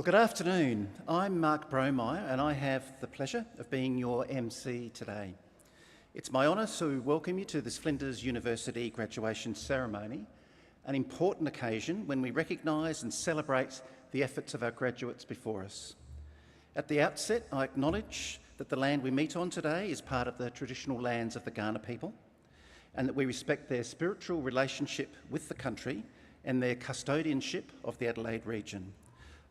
Good afternoon. I'm Mark Bromeyer and I have the pleasure of being your MC today. It's my honour to welcome you to this Flinders University Graduation ceremony, an important occasion when we recognise and celebrate the efforts of our graduates before us. At the outset, I acknowledge that the land we meet on today is part of the traditional lands of the Kaurna people, and that we respect their spiritual relationship with the country and their custodianship of the Adelaide region.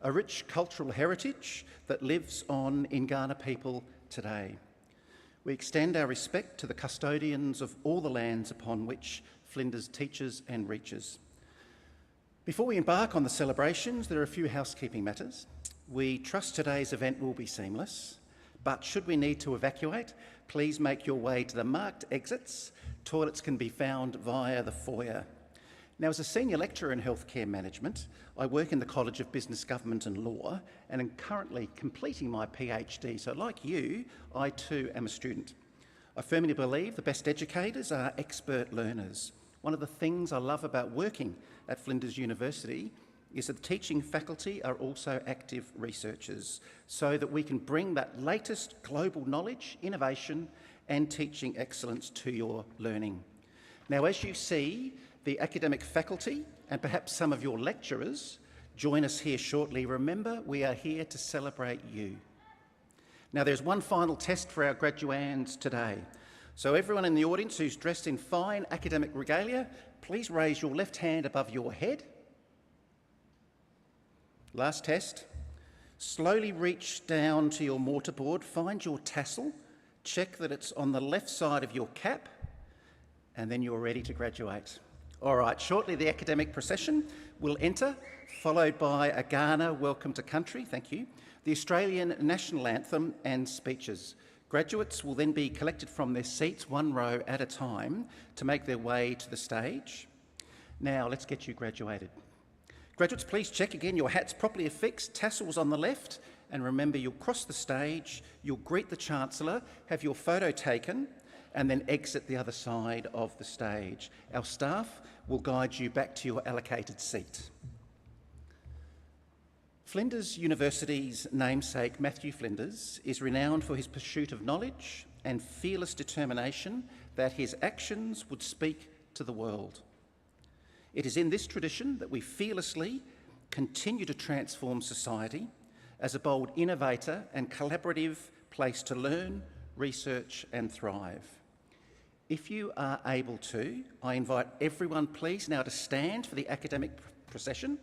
A rich cultural heritage that lives on in Kaurna people today. We extend our respect to the custodians of all the lands upon which Flinders teaches and reaches. Before we embark on the celebrations, there are a few housekeeping matters. We trust today's event will be seamless, but should we need to evacuate, please make your way to the marked exits. Toilets can be found via the foyer. Now, as a senior lecturer in healthcare management, I work in the College of Business, Government and Law and am currently completing my PhD. So like you, I too am a student. I firmly believe the best educators are expert learners. One of the things I love about working at Flinders University is that the teaching faculty are also active researchers so that we can bring that latest global knowledge, innovation and teaching excellence to your learning. Now, as you see, the academic faculty and perhaps some of your lecturers join us here shortly. Remember, we are here to celebrate you. Now, there's one final test for our graduands today. So everyone in the audience who's dressed in fine academic regalia, please raise your left hand above your head. Last test. Slowly reach down to your mortarboard, find your tassel, check that it's on the left side of your cap, and then you're ready to graduate. All right, shortly the academic procession will enter, followed by a Kaurna welcome to country, thank you, the Australian national anthem and speeches. Graduates will then be collected from their seats one row at a time to make their way to the stage. Now let's get you graduated. Graduates, please check again your hats properly affixed, tassels on the left, and remember you'll cross the stage, you'll greet the Chancellor, have your photo taken, and then exit the other side of the stage. Our staff will guide you back to your allocated seat. Flinders University's namesake, Matthew Flinders, is renowned for his pursuit of knowledge and fearless determination that his actions would speak to the world. It is in this tradition that we fearlessly continue to transform society as a bold innovator and collaborative place to learn, research and thrive. If you are able to, I invite everyone please now to stand for the academic procession.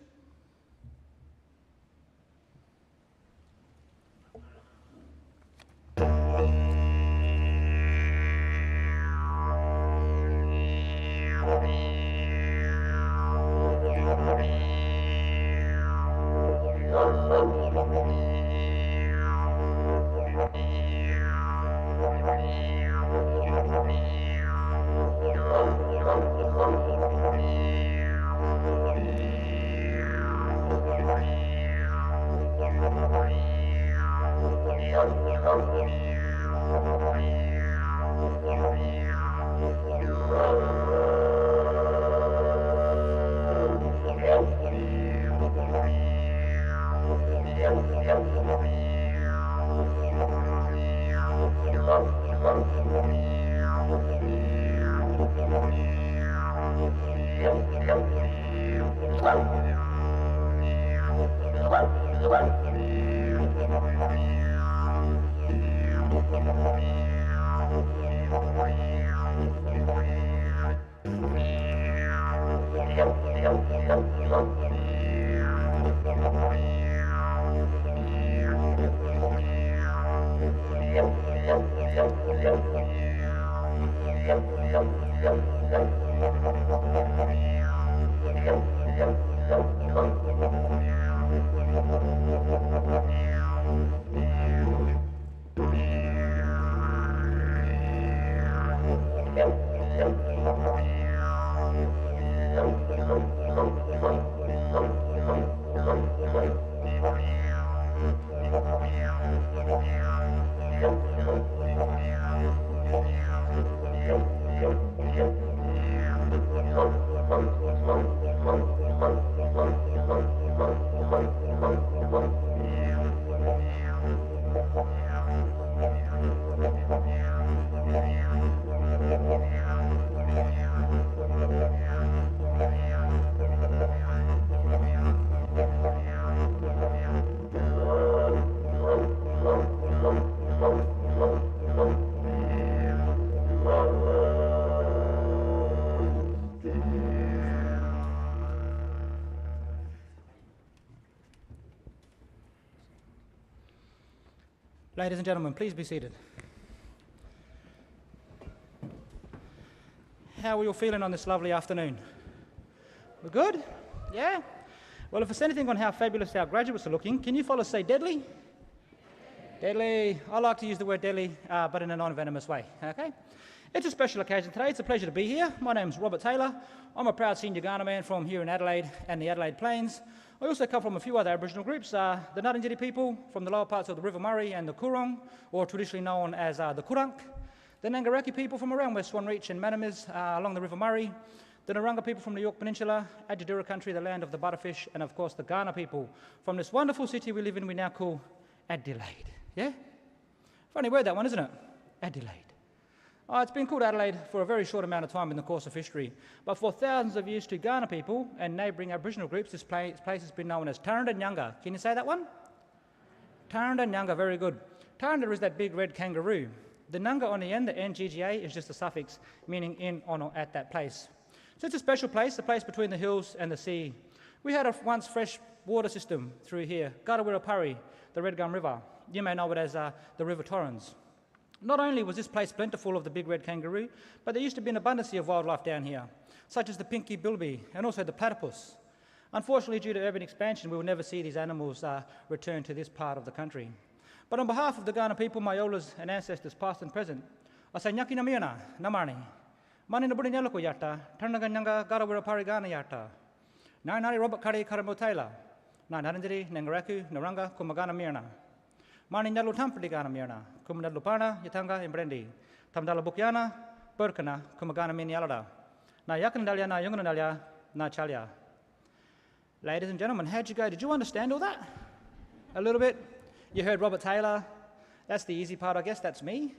Ladies and gentlemen, please be seated. How are you all feeling on this lovely afternoon? We're good? Yeah? Well, if it's anything on how fabulous our graduates are looking, can you fellas say deadly? Deadly. I like to use the word deadly, but in a non-venomous way, okay? It's a special occasion today. It's a pleasure to be here. My name's Robert Taylor. I'm a proud senior Kaurna man from here in Adelaide and the Adelaide Plains. I also come from a few other Aboriginal groups, the Ngarrindjeri people from the lower parts of the River Murray and the Coorong, or traditionally known as the Kurunk, the Nangaraki people from around West Swan Reach and Manamis along the River Murray, the Narungga people from the York Peninsula, Adjadura country, the land of the butterfish, and of course the Kaurna people from this wonderful city we live in we now call Adelaide. Yeah? Funny word that one, isn't it? Adelaide. It's been called Adelaide for a very short amount of time in the course of history, but for thousands of years to Kaurna people and neighbouring Aboriginal groups, this place has been known as Tarrandanyanga. Can you say that one? Tarrandanyanga, very good. Tarranda is that big red kangaroo. The Nanga on the end, the NGGA, is just a suffix meaning in, on, or at that place. So it's a special place, a place between the hills and the sea. We had a once fresh water system through here, Garawirapari, the Red Gum River. You may know it as the River Torrens. Not only was this place plentiful of the big red kangaroo, but there used to be an abundance of wildlife down here, such as the pinky bilby and also the platypus. Unfortunately, due to urban expansion, we will never see these animals return to this part of the country. But on behalf of the Kaurna people, my elders and ancestors, past and present, I say Nyaki Namiana, Namani, Mani Nabuni Nyaloko Yata, Tarrandanyanga Garawirapari Kaurna Yata, Nari Robert Kari Karamo Taylor, Ngarrindjeri, Nangaraku, Narungga, Kumagana Mirna. Mani Nyalu Tampadi Kaurna Mirna, Kumandalu Pana, Yatanga, and Brendi, Tamdala Bukyana, Burkana, Kumagana Minialada, Na Yakandalia, Na Yungandalia, Na Chalia. Ladies and gentlemen, how'd you go? Did you understand all that? A little bit? You heard Robert Taylor. That's the easy part, I guess. That's me.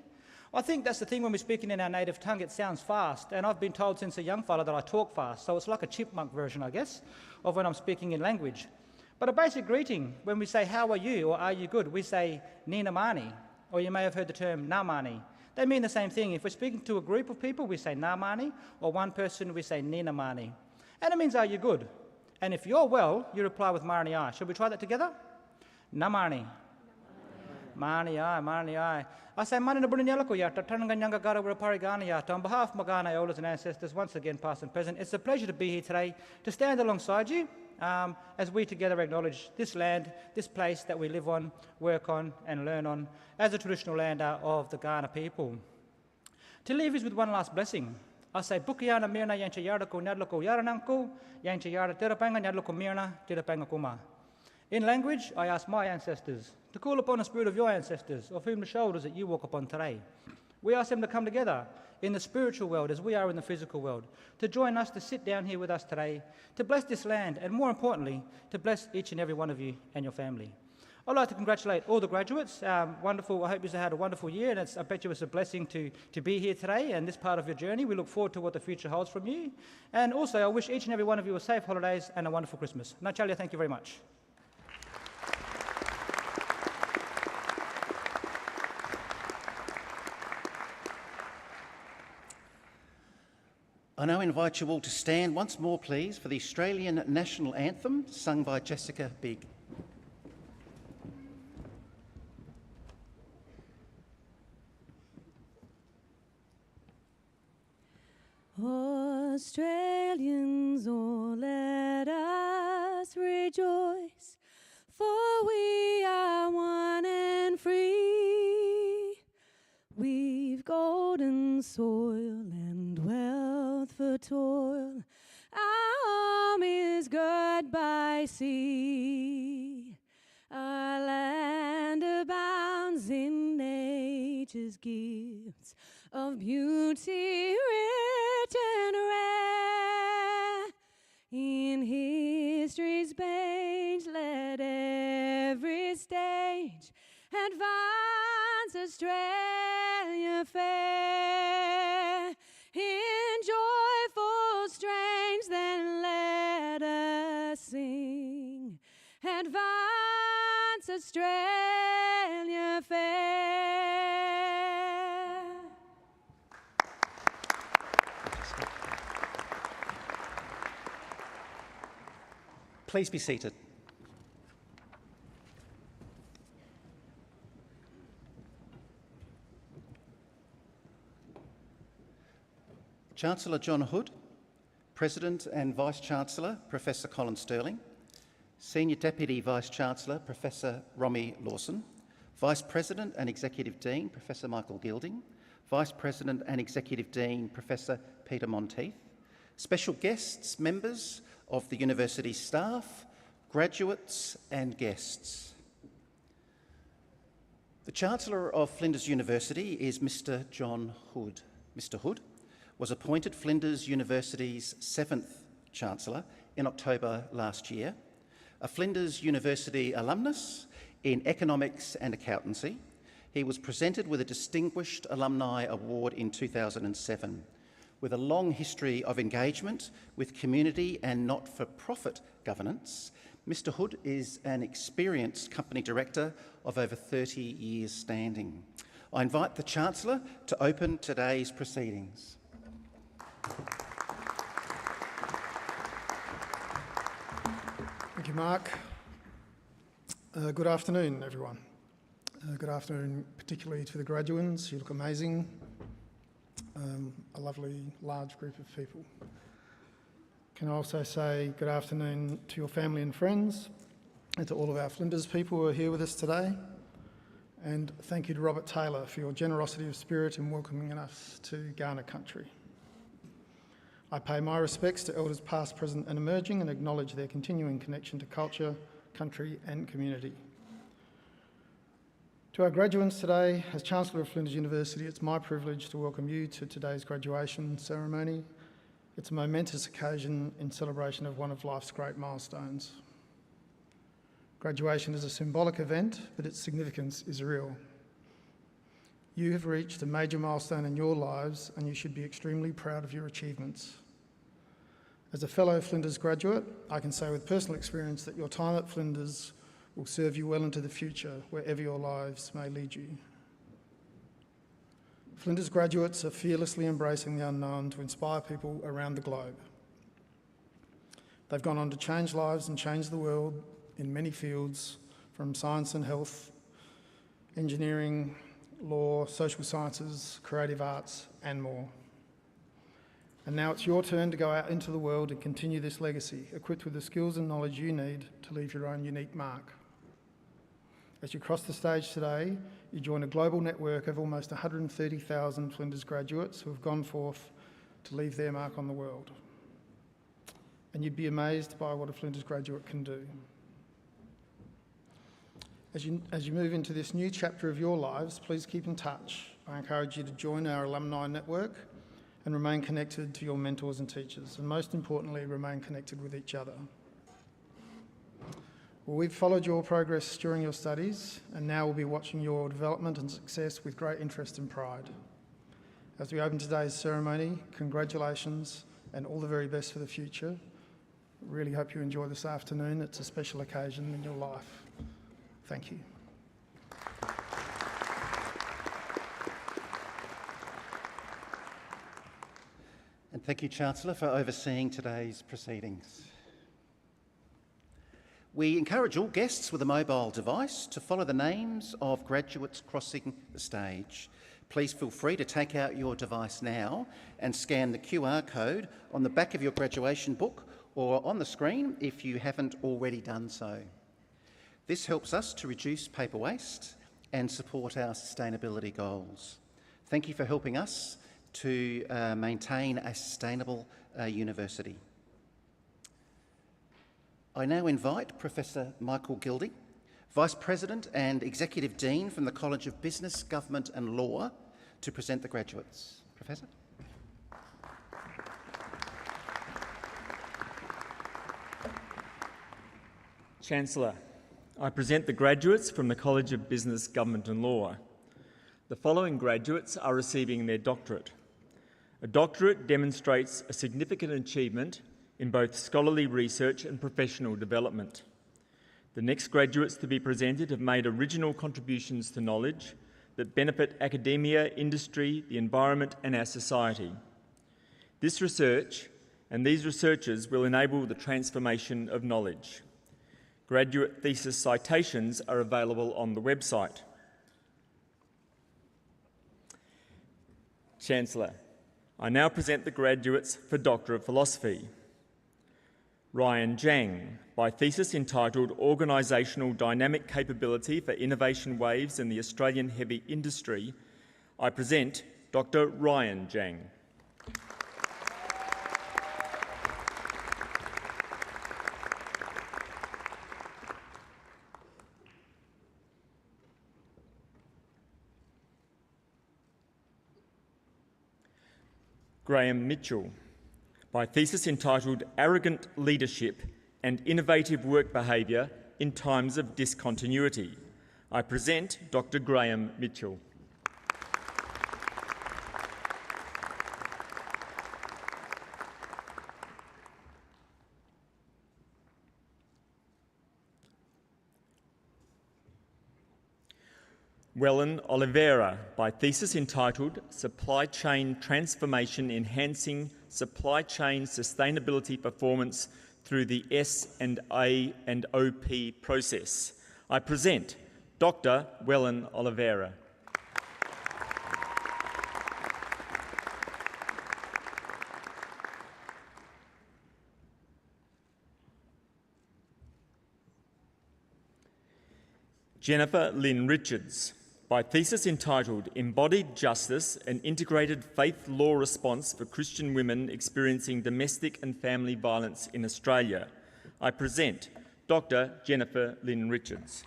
I think that's the thing when we're speaking in our native tongue, it sounds fast. And I've been told since a young fella that I talk fast. So it's like a chipmunk version, I guess, of when I'm speaking in language. But a basic greeting, when we say, how are you, or are you good, we say, Nina Mani, or you may have heard the term Namani. They mean the same thing. If we're speaking to a group of people, we say Namani, or one person, we say Nina Mani. And it means, are you good? And if you're well, you reply with Marni I. Shall we try that together? Namani. Mani I, Marni I. I say, Mani Nabuni Nyaloko Yata, Tarrandanyanga Garawirapari Kaurna Yata. On behalf of my Kaurna elders and ancestors, once again, past and present, it's a pleasure to be here today, to stand alongside you, as we together acknowledge this land, this place that we live on, work on and learn on as a traditional land of the Kaurna people. To leave is with one last blessing. I say, Bukiana Mirna Yancha Yardako Nyadloko Yarananko, Yancha Yara Terapanga Nyadloko Mirna, Terapanga Kuma. In language, I ask my ancestors to call upon the spirit of your ancestors, of whom the shoulders that you walk upon today. We ask them to come together in the spiritual world as we are in the physical world, to join us, to sit down here with us today, to bless this land, and more importantly, to bless each and every one of you and your family. I'd like to congratulate all the graduates. Wonderful. I hope you had a wonderful year, and I bet you it's a blessing to be here today and this part of your journey. We look forward to what the future holds from you. And also, I wish each and every one of you a safe holidays and a wonderful Christmas. Nachalia, thank you very much. I now invite you all to stand once more, please, for the Australian National Anthem, sung by Jessica Bigg. Australians, oh, let us rejoice, for we are one and free. We've golden soil and wealth for toil. Our home is girt by sea. Our land abounds in nature's gifts of beauty rich and rare. In history's page, let every stage advance Australia fair. In joyful strains, then let us sing. Advance Australia fair. Please be seated. Chancellor John Hood, President and Vice-Chancellor Professor Colin Sterling, Senior Deputy Vice-Chancellor Professor Romy Lawson, Vice President and Executive Dean Professor Michael Gilding, Vice President and Executive Dean Professor Peter Monteith, special guests, members of the university staff, graduates and guests. The Chancellor of Flinders University is Mr John Hood. Mr Hood was appointed Flinders University's 7th Chancellor in October last year, a Flinders University alumnus in Economics and Accountancy. He was presented with a Distinguished Alumni Award in 2007. With a long history of engagement with community and not-for-profit governance, Mr Hood is an experienced company director of over 30 years standing. I invite the Chancellor to open today's proceedings. Thank you, Mark. Good afternoon, everyone. Good afternoon, particularly to the graduands. You look amazing. A lovely, large group of people. Can I also say good afternoon to your family and friends and to all of our Flinders people who are here with us today. And thank you to Robert Taylor for your generosity of spirit in welcoming us to Kaurna country. I pay my respects to elders past, present and emerging and acknowledge their continuing connection to culture, country and community. To our graduates today, as Chancellor of Flinders University, it's my privilege to welcome you to today's graduation ceremony. It's a momentous occasion in celebration of one of life's great milestones. Graduation is a symbolic event, but its significance is real. You have reached a major milestone in your lives and you should be extremely proud of your achievements. As a fellow Flinders graduate, I can say with personal experience that your time at Flinders will serve you well into the future, wherever your lives may lead you. Flinders graduates are fearlessly embracing the unknown to inspire people around the globe. They've gone on to change lives and change the world in many fields, from science and health, engineering, law, social sciences, creative arts, and more. And now it's your turn to go out into the world and continue this legacy, equipped with the skills and knowledge you need to leave your own unique mark. As you cross the stage today, you join a global network of almost 130,000 Flinders graduates who have gone forth to leave their mark on the world. And you'd be amazed by what a Flinders graduate can do. As you move into this new chapter of your lives, please keep in touch. I encourage you to join our alumni network and remain connected to your mentors and teachers, and most importantly, remain connected with each other. Well, we've followed your progress during your studies, and now we'll be watching your development and success with great interest and pride. As we open today's ceremony, congratulations and all the very best for the future. Really hope you enjoy this afternoon. It's a special occasion in your life. Thank you. And thank you, Chancellor, for overseeing today's proceedings. We encourage all guests with a mobile device to follow the names of graduates crossing the stage. Please feel free to take out your device now and scan the QR code on the back of your graduation book or on the screen if you haven't already done so. This helps us to reduce paper waste and support our sustainability goals. Thank you for helping us to maintain a sustainable university. I now invite Professor Michael Gilding, Vice President and Executive Dean from the College of Business, Government and Law, to present the graduates. Professor. Chancellor, I present the graduates from the College of Business, Government and Law. The following graduates are receiving their doctorate. A doctorate demonstrates a significant achievement in both scholarly research and professional development. The next graduates to be presented have made original contributions to knowledge that benefit academia, industry, the environment and our society. This research and these researchers will enable the transformation of knowledge. Graduate thesis citations are available on the website. Chancellor, I now present the graduates for Doctor of Philosophy. Ryan Jang, by thesis entitled Organisational Dynamic Capability for Innovation Waves in the Australian Heavy Industry, I present Dr. Ryan Jang. Graham Mitchell, by thesis entitled Arrogant Leadership and Innovative Work Behaviour in Times of Discontinuity. I present Dr. Graham Mitchell. Wellen Oliveira, by thesis entitled Supply Chain Transformation Enhancing Supply Chain Sustainability Performance through the S&A and OP Process. I present Dr. Wellen Oliveira. Jennifer Lynn Richards, by thesis entitled Embodied Justice, an Integrated Faith Law Response for Christian Women Experiencing Domestic and Family Violence in Australia. I present Dr. Jennifer Lynn Richards.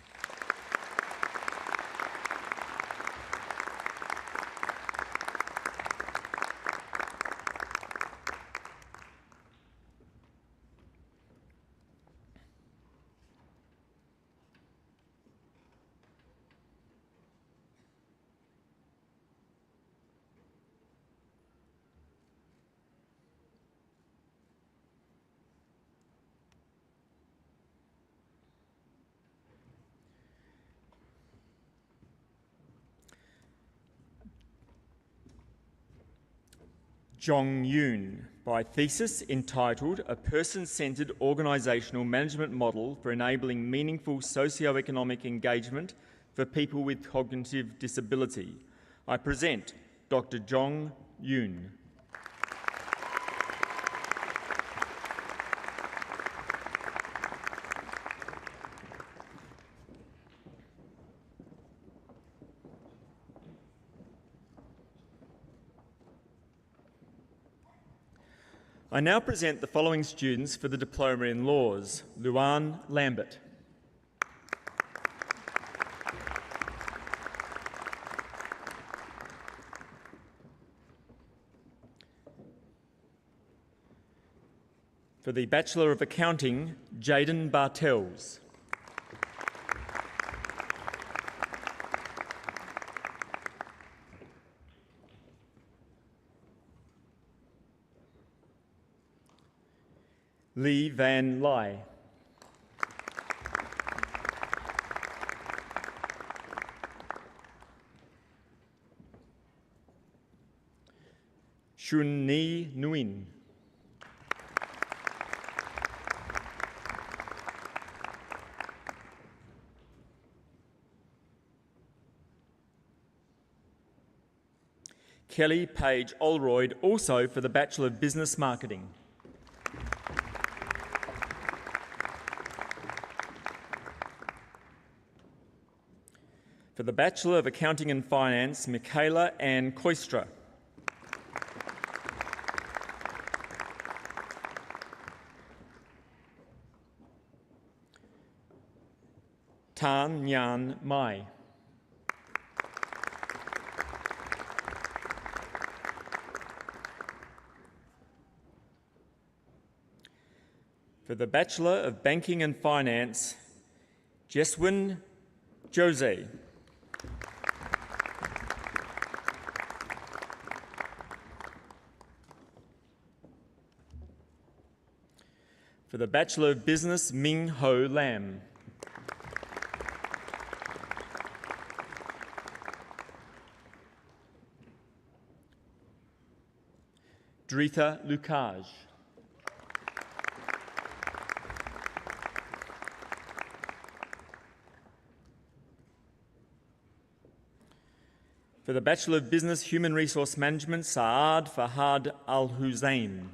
Jong Yoon, by thesis entitled A Person-Centred Organisational Management Model for Enabling Meaningful Socio-Economic Engagement for People with Cognitive Disability. I present Dr. Jong Yoon. I now present the following students for the Diploma in Laws. Luan Lambert. For the Bachelor of Accounting, Jaden Bartels. Lee Van Lai. Shun Ni Nguyen. Kelly Page Olroyd, also for the Bachelor of Business Marketing. For the Bachelor of Accounting and Finance, Michaela Ann Koistra. Tan Nhan Mai. For the Bachelor of Banking and Finance, Jeswin Jose. For the Bachelor of Business, Ming Ho Lam. Dritha Lukaj. For the Bachelor of Business, Human Resource Management, Saad Fahad Al-Hussein.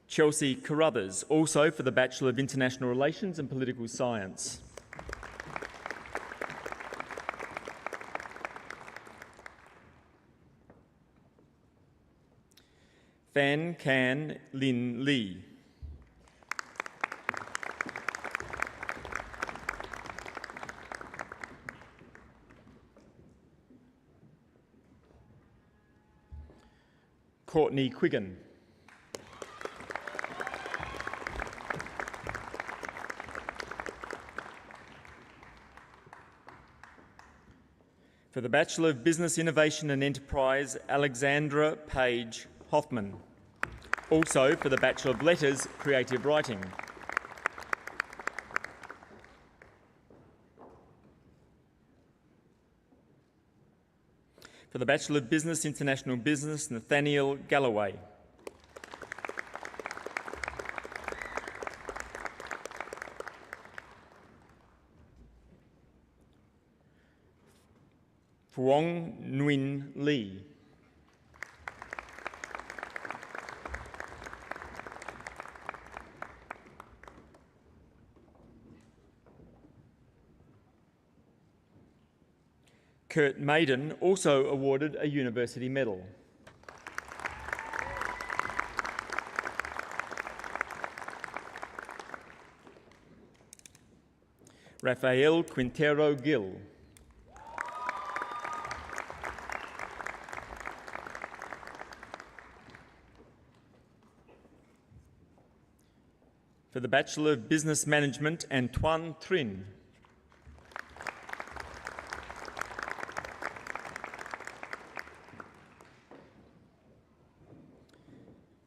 Chelsea Carruthers, also for the Bachelor of International Relations and Political Science. Fan Can Lin Lee. Courtney Quiggin. For the Bachelor of Business Innovation and Enterprise, Alexandra Page Hoffman. Also for the Bachelor of Letters, Creative Writing. For the Bachelor of Business, International Business, Nathaniel Galloway. Phuong Nguyen Lee. Kurt Maiden, also awarded a university medal. Rafael Quintero Gil. For the Bachelor of Business Management, Antoine Trin.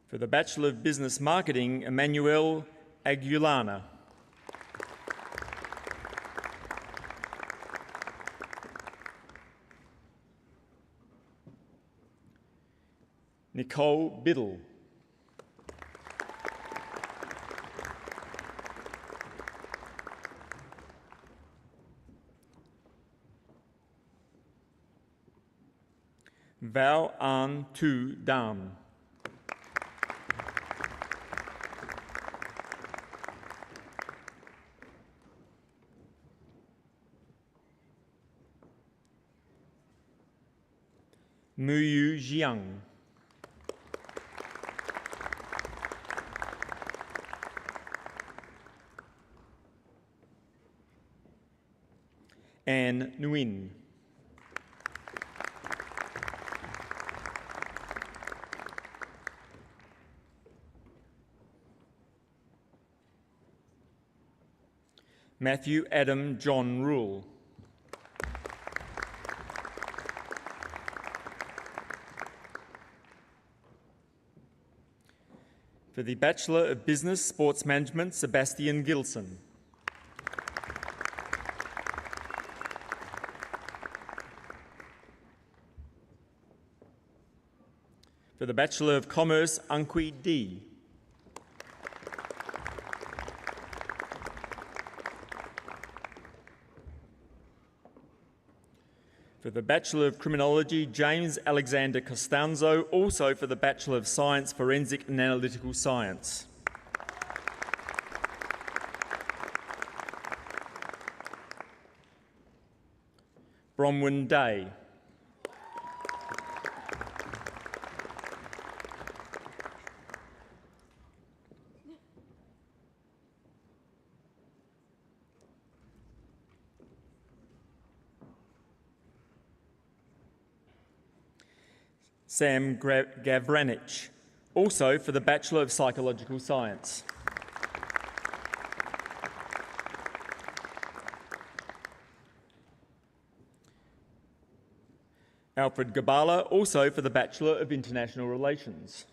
For the Bachelor of Business Marketing, Emmanuel Aguilana. Nicole Biddle. Val An Tu Dam. Muyu Jiang. Anne Nguyen. Matthew Adam John Rule. For the Bachelor of Business Sports Management, Sebastian Gilson. For the Bachelor of Commerce, Ankwi D. For the Bachelor of Criminology, James Alexander Costanzo, also for the Bachelor of Science, Forensic and Analytical Science. Bronwyn Day. Sam Gavranich, also for the Bachelor of Psychological Science. Alfred Gabala, also for the Bachelor of International Relations.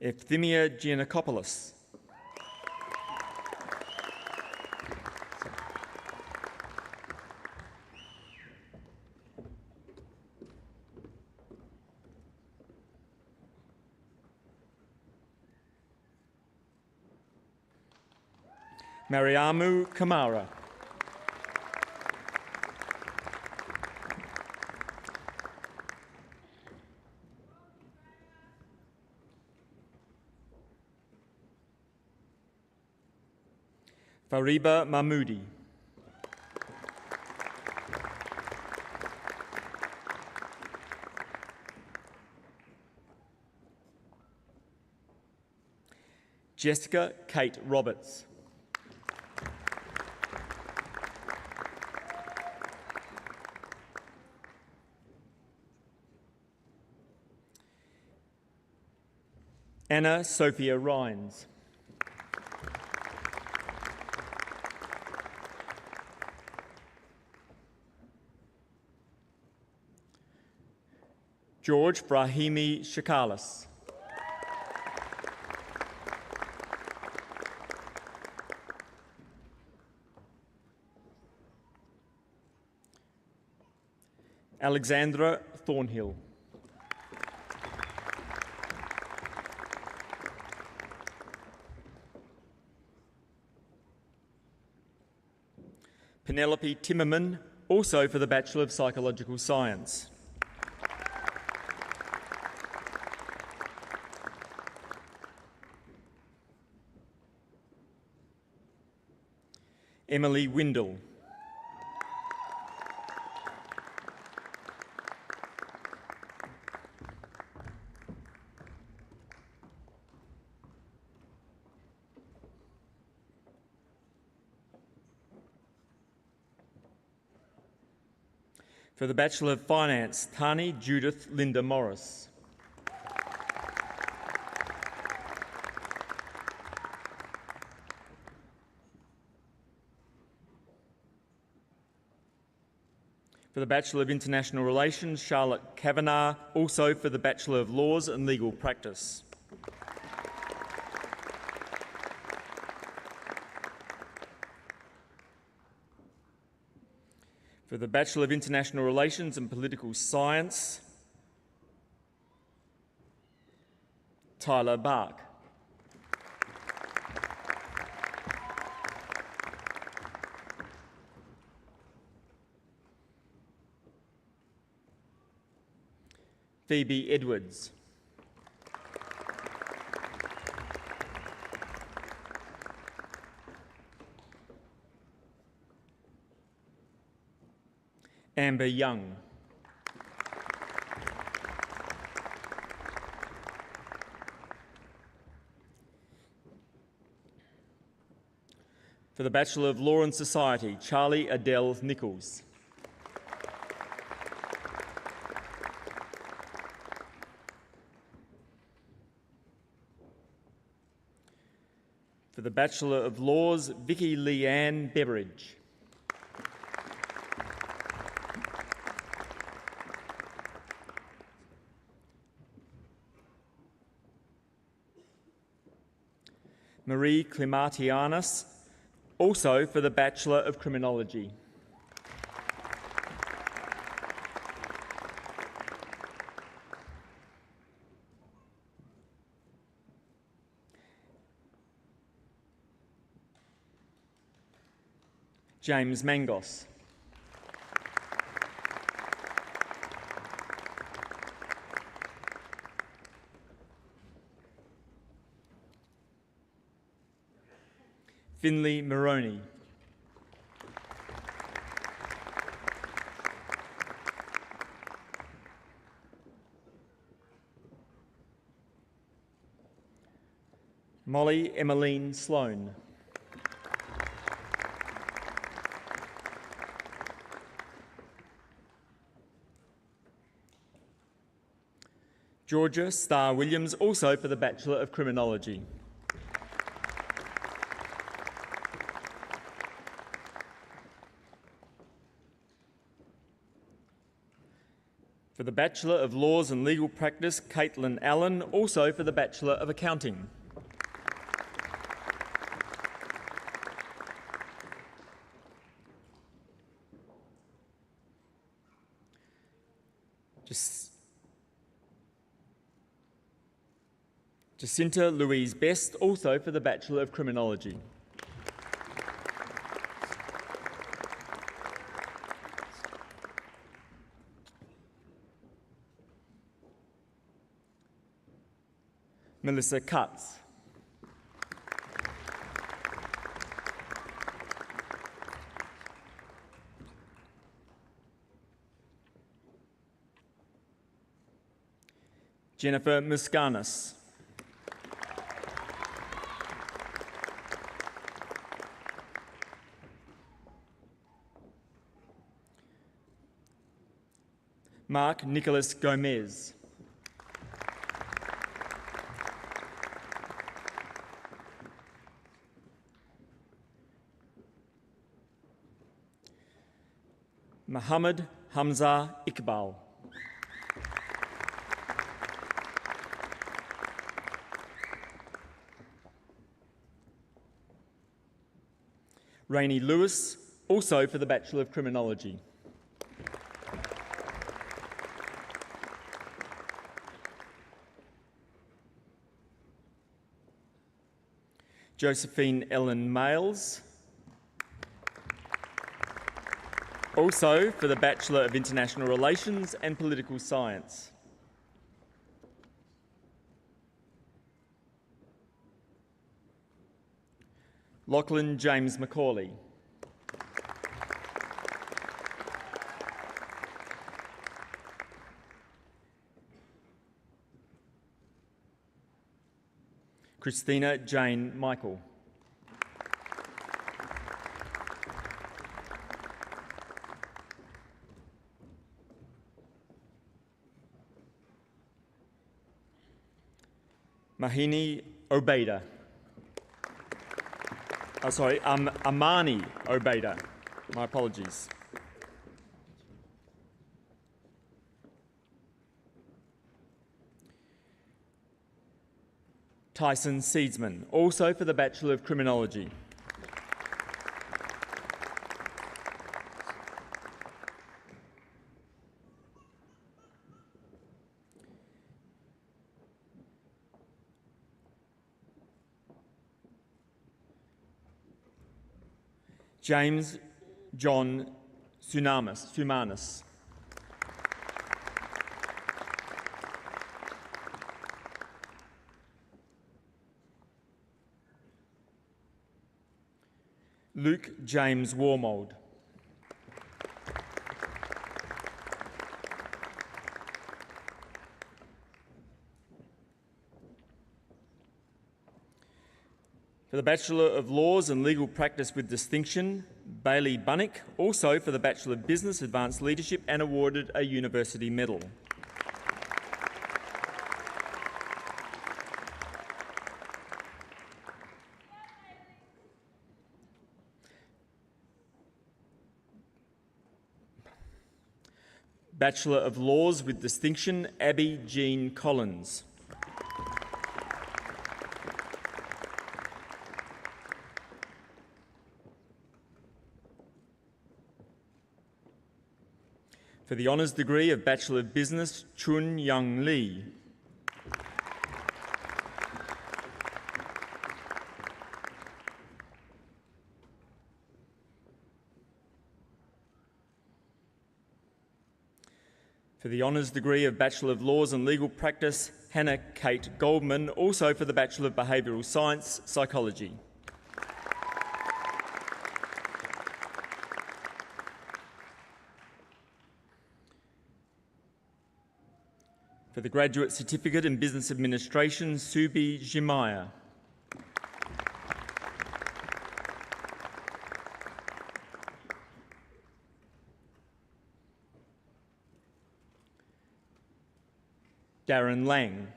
Euphemia Giannakopoulos. Mariamu Kamara. Fariba Mahmoudi. Jessica Kate Roberts. Anna Sophia Rhines. George Brahimi Shakalis. Alexandra Thornhill. Penelope Timmerman, also for the Bachelor of Psychological Science. Emily Windle. For the Bachelor of Finance, Tani Judith Linda Morris. For the Bachelor of International Relations, Charlotte Kavanagh, also for the Bachelor of Laws and Legal Practice. For the Bachelor of International Relations and Political Science, Tyler Bark. Phoebe Edwards. Amber Young. For the Bachelor of Law and Society, Charlie Adele Nichols. For the Bachelor of Laws, Vicky Leanne Beveridge. Marie Climatianis, also for the Bachelor of Criminology. James Mangos. Finley Moroney. Molly Emmeline Sloan. Georgia Starr Williams, also for the Bachelor of Criminology. For For the Bachelor of Laws and Legal Practice, Caitlin Allen, also for the Bachelor of Accounting. Jacinta Louise Best, also for the Bachelor of Criminology. Melissa Cutts. Jennifer Muskanis. Mark Nicholas Gomez. Muhammad Hamza Iqbal. Rainey Lewis, also for the Bachelor of Criminology. Josephine Ellen Males, also for the Bachelor of International Relations and Political Science. Lachlan James McCauley. Christina Jane Michael. Mahini Obeida. Amani Obeida. My apologies. Tyson Seedsman, also for the Bachelor of Criminology. James John Sumanis. Luke James Warmold. For the Bachelor of Laws and Legal Practice with Distinction, Bailey Bunnick, also for the Bachelor of Business Advanced Leadership and awarded a university medal. Bachelor of Laws with Distinction, Abby Jean Collins. For the honours degree of Bachelor of Business, Chun Young Lee. For the honours degree of Bachelor of Laws and Legal Practice, Hannah Kate Goldman, also for the Bachelor of Behavioural Science, Psychology. For the Graduate Certificate in Business Administration, Subi Jimaya. Darren Lang.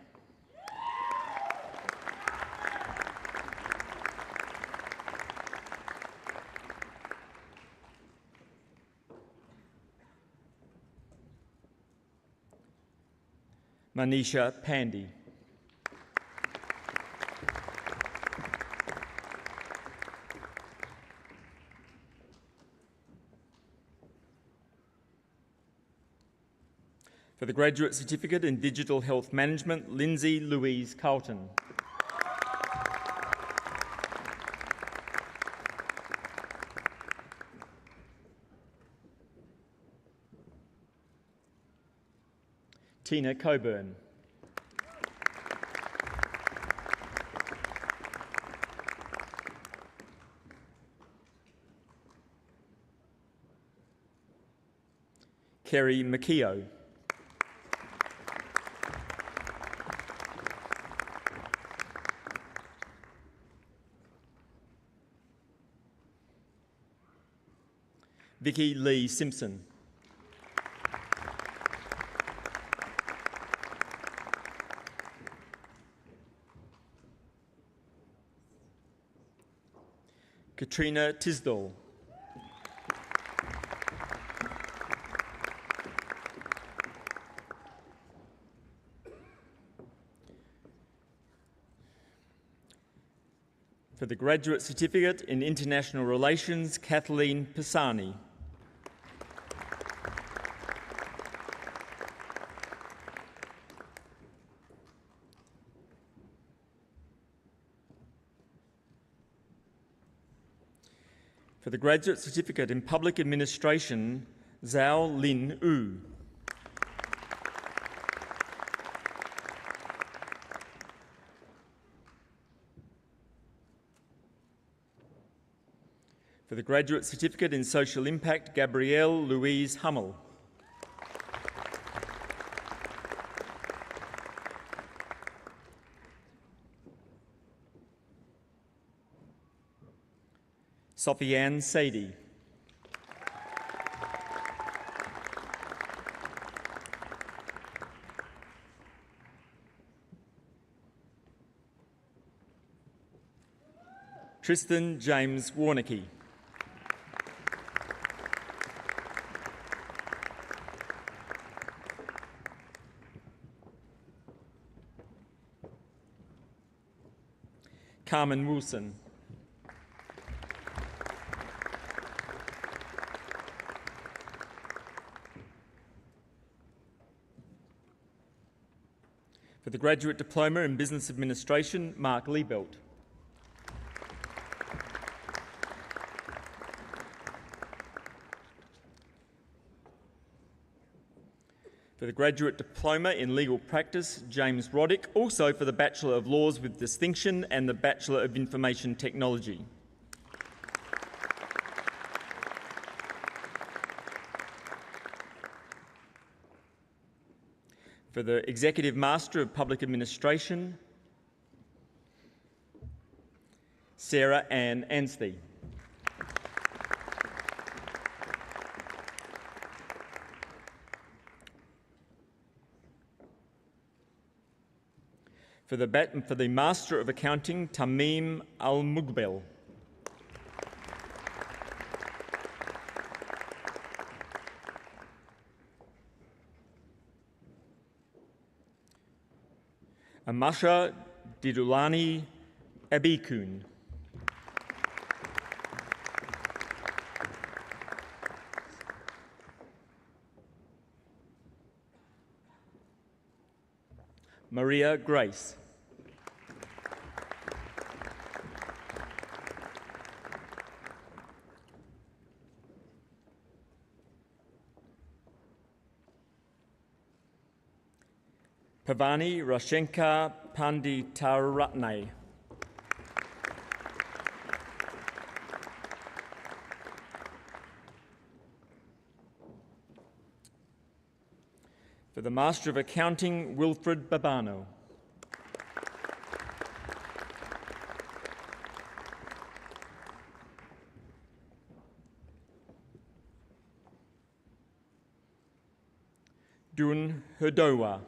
Manisha Pandey. For the Graduate Certificate in Digital Health Management, Lindsay Louise Carlton. Tina Coburn. Kerry McKeough. Vicky Lee Simpson. Katrina Tisdall. For the Graduate Certificate in International Relations, Kathleen Pisani. For the Graduate Certificate in Public Administration, Zhao Lin Wu. For the Graduate Certificate in Social Impact, Gabrielle Louise Hummel. Sophie-Anne Sadie. Tristan James Warnicky. Carmen Wilson. For the Graduate Diploma in Business Administration, Mark Liebelt. For the Graduate Diploma in Legal Practice, James Roddick, also for the Bachelor of Laws with Distinction and the Bachelor of Information Technology. For the Executive Master of Public Administration, Sarah Ann Anstey. For the Master of Accounting, Tamim Al-Mughbel. Amasha Didulani Abikun. Maria Grace. Pavani Rashenka Panditaratne. For the Master of Accounting, Wilfred Babano. Dun Hudowa.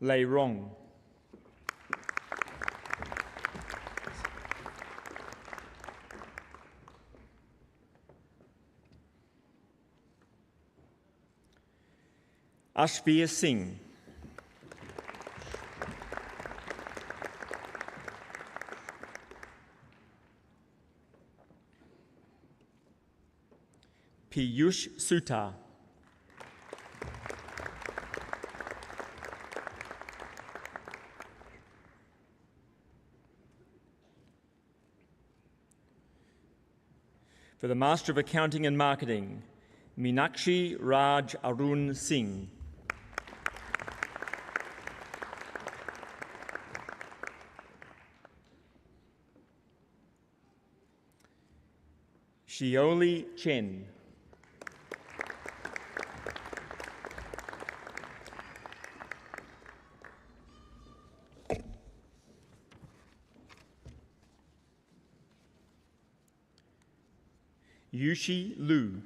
Lei Rong. Ashveer Singh. Piyush Sutta. For the Master of Accounting and Marketing, Meenakshi Raj Arun Singh. Shioli Chen. Yushi Lu.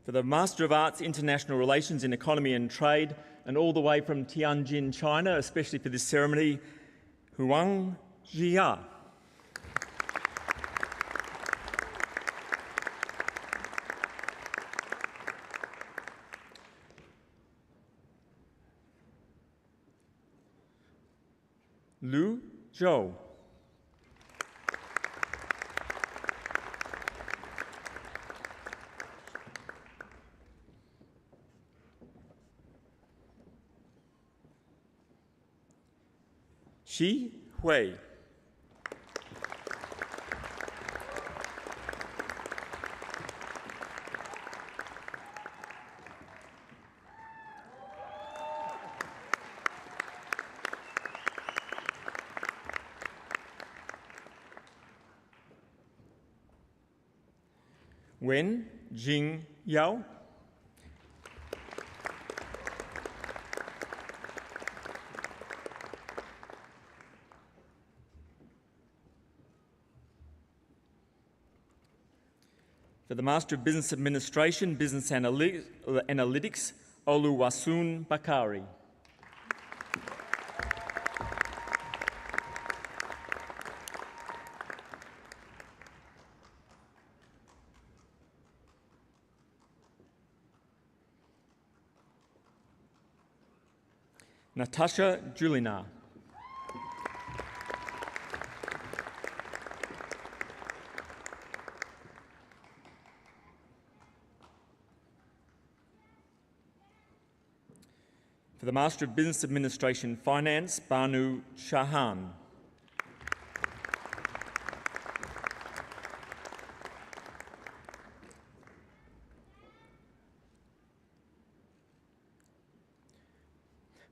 For the Master of Arts, International Relations in Economy and Trade, and all the way from Tianjin, China, especially for this ceremony, Huang Jia. Lu Zhou. Xi Hui. Wen Jing Yao. For the Master of Business Administration, Business Analytics, Oluwasun Bakari. Natasha Julina. For the Master of Business Administration Finance, Banu Shahan.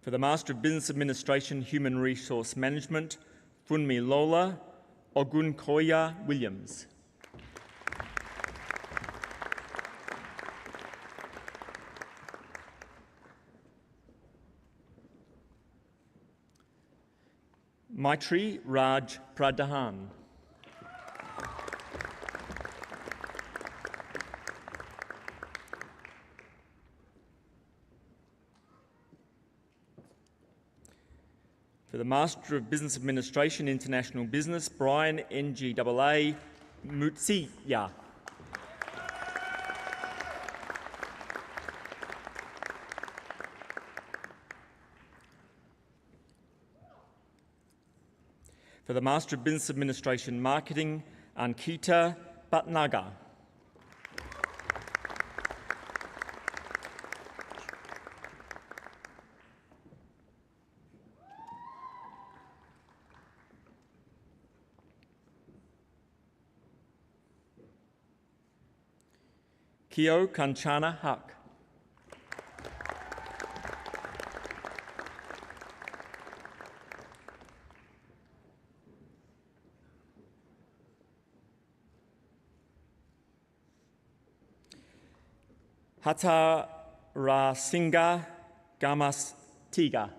For the Master of Business Administration Human Resource Management, Funmi Lola Ogunkoya Williams. Maitri Raj Pradhan. For the Master of Business Administration International Business, Brian NGAA Mutsiya. For the Master of Business Administration Marketing, Ankita Bhatnagar. Kyo Kanchana Haq. Hata Rasinga Gamastiga.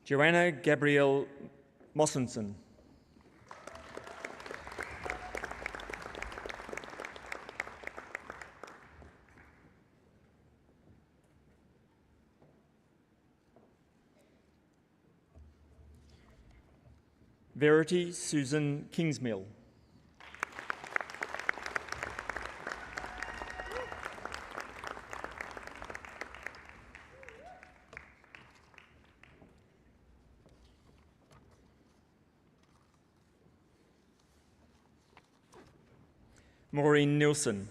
Joanna Gabrielle Mossenson. Verity Susan Kingsmill. Maureen Nilsson.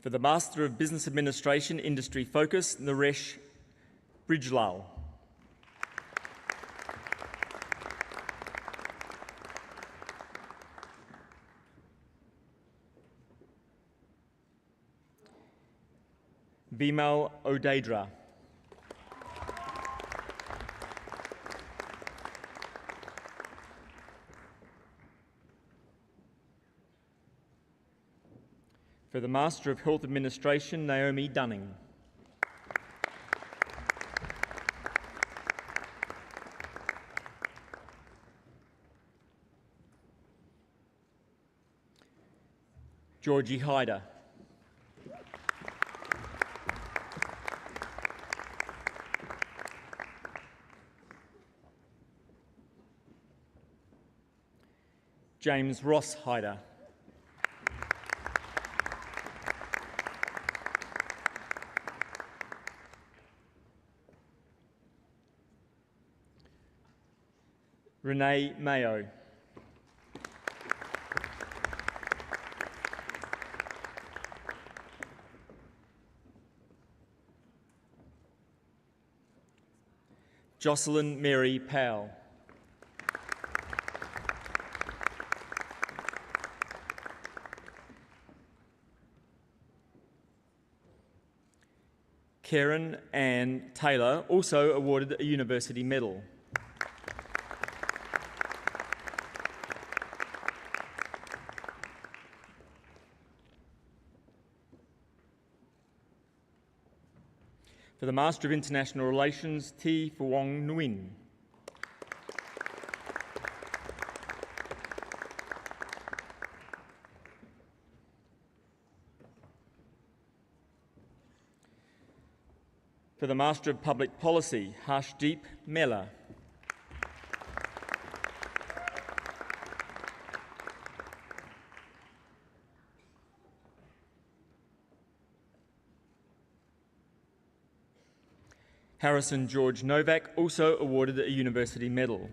For the Master of Business Administration, Industry Focus, Naresh Bridgelal. Vimal Odedra. For the Master of Health Administration, Naomi Dunning. Georgie Hyder. James Ross Hyder. Renee Mayo. Jocelyn Mary Powell. Karen Ann Taylor, also awarded a university medal. For the Master of International Relations, T. Fuong Nguyen. For the Master of Public Policy, Harshdeep Mela. Harrison George Novak, also awarded a university medal.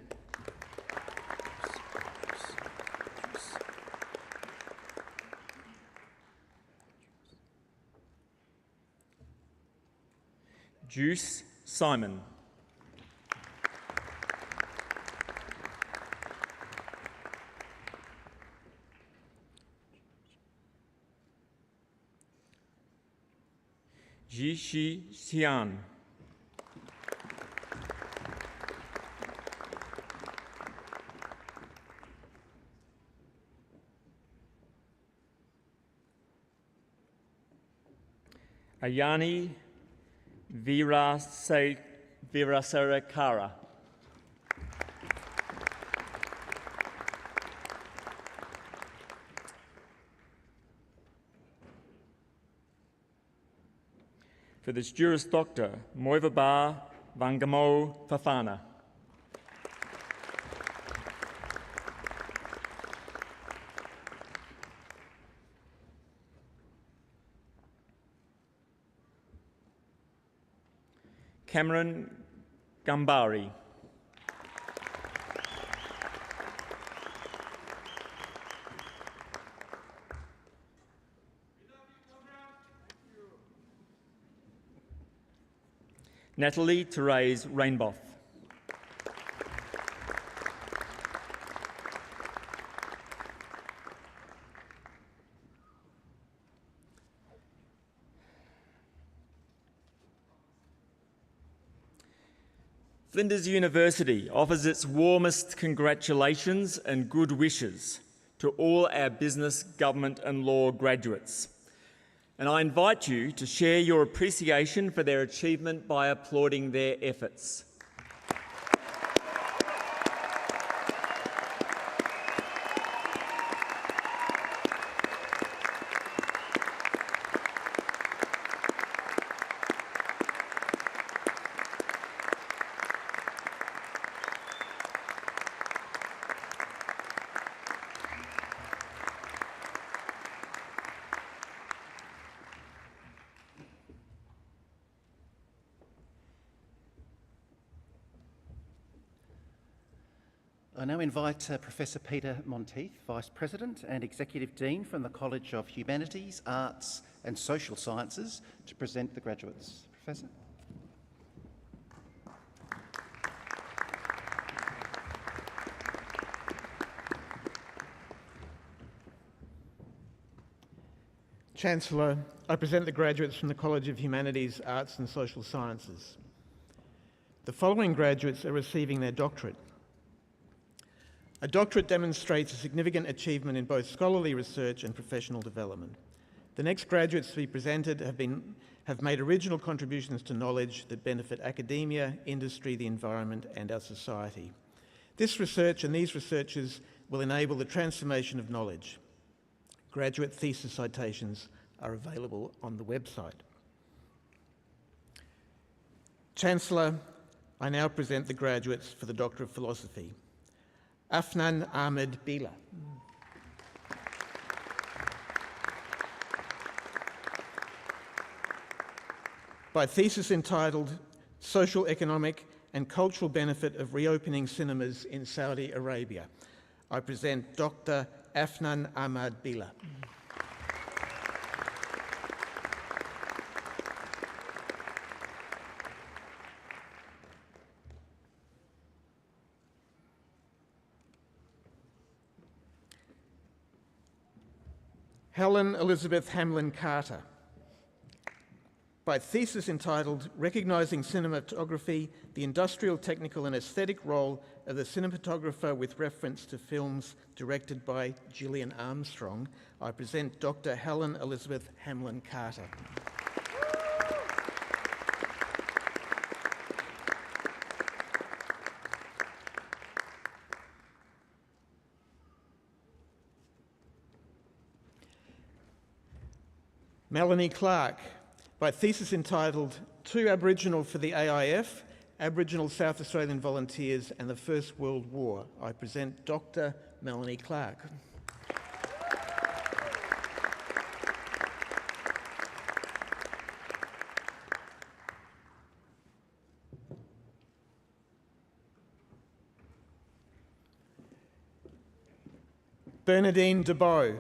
Juice Simon. Jishi Xian. Ayani Virasarakara. For the Juris Doctor, Moivaba Vangamo Fafana. Cameron Gambari. Natalie Therese Rainboth. Flinders University offers its warmest congratulations and good wishes to all our business, government and law graduates. And I invite you to share your appreciation for their achievement by applauding their efforts. I now invite Professor Peter Monteith, Vice President and Executive Dean from the College of Humanities, Arts and Social Sciences, to present the graduates. Professor. Chancellor, I present the graduates from the College of Humanities, Arts and Social Sciences. The following graduates are receiving their doctorate. A doctorate demonstrates a significant achievement in both scholarly research and professional development. The next graduates to be presented have made original contributions to knowledge that benefit academia, industry, the environment, and our society. This research and these researchers will enable the transformation of knowledge. Graduate thesis citations are available on the website. Chancellor, I now present the graduates for the Doctor of Philosophy. Afnan Ahmed Bila. By thesis entitled Social, Economic and Cultural Benefit of Reopening Cinemas in Saudi Arabia, I present Dr. Afnan Ahmed Bila. Helen Elizabeth Hamlin Carter. By thesis entitled Recognising Cinematography, the Industrial, Technical and Aesthetic Role of the Cinematographer with Reference to Films Directed by Gillian Armstrong, I present Dr. Helen Elizabeth Hamlin Carter. Melanie Clark, by thesis entitled Too Aboriginal for the AIF, Aboriginal South Australian Volunteers and the First World War, I present Dr. Melanie Clark. Bernadine Deboe,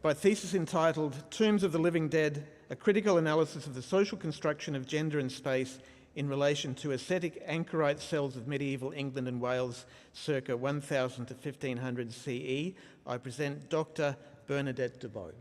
by thesis entitled Tombs of the Living Dead, a critical analysis of the social construction of gender and space in relation to ascetic anchorite cells of medieval England and Wales circa 1000 to 1500 CE, I present Dr. Bernadette Deboe.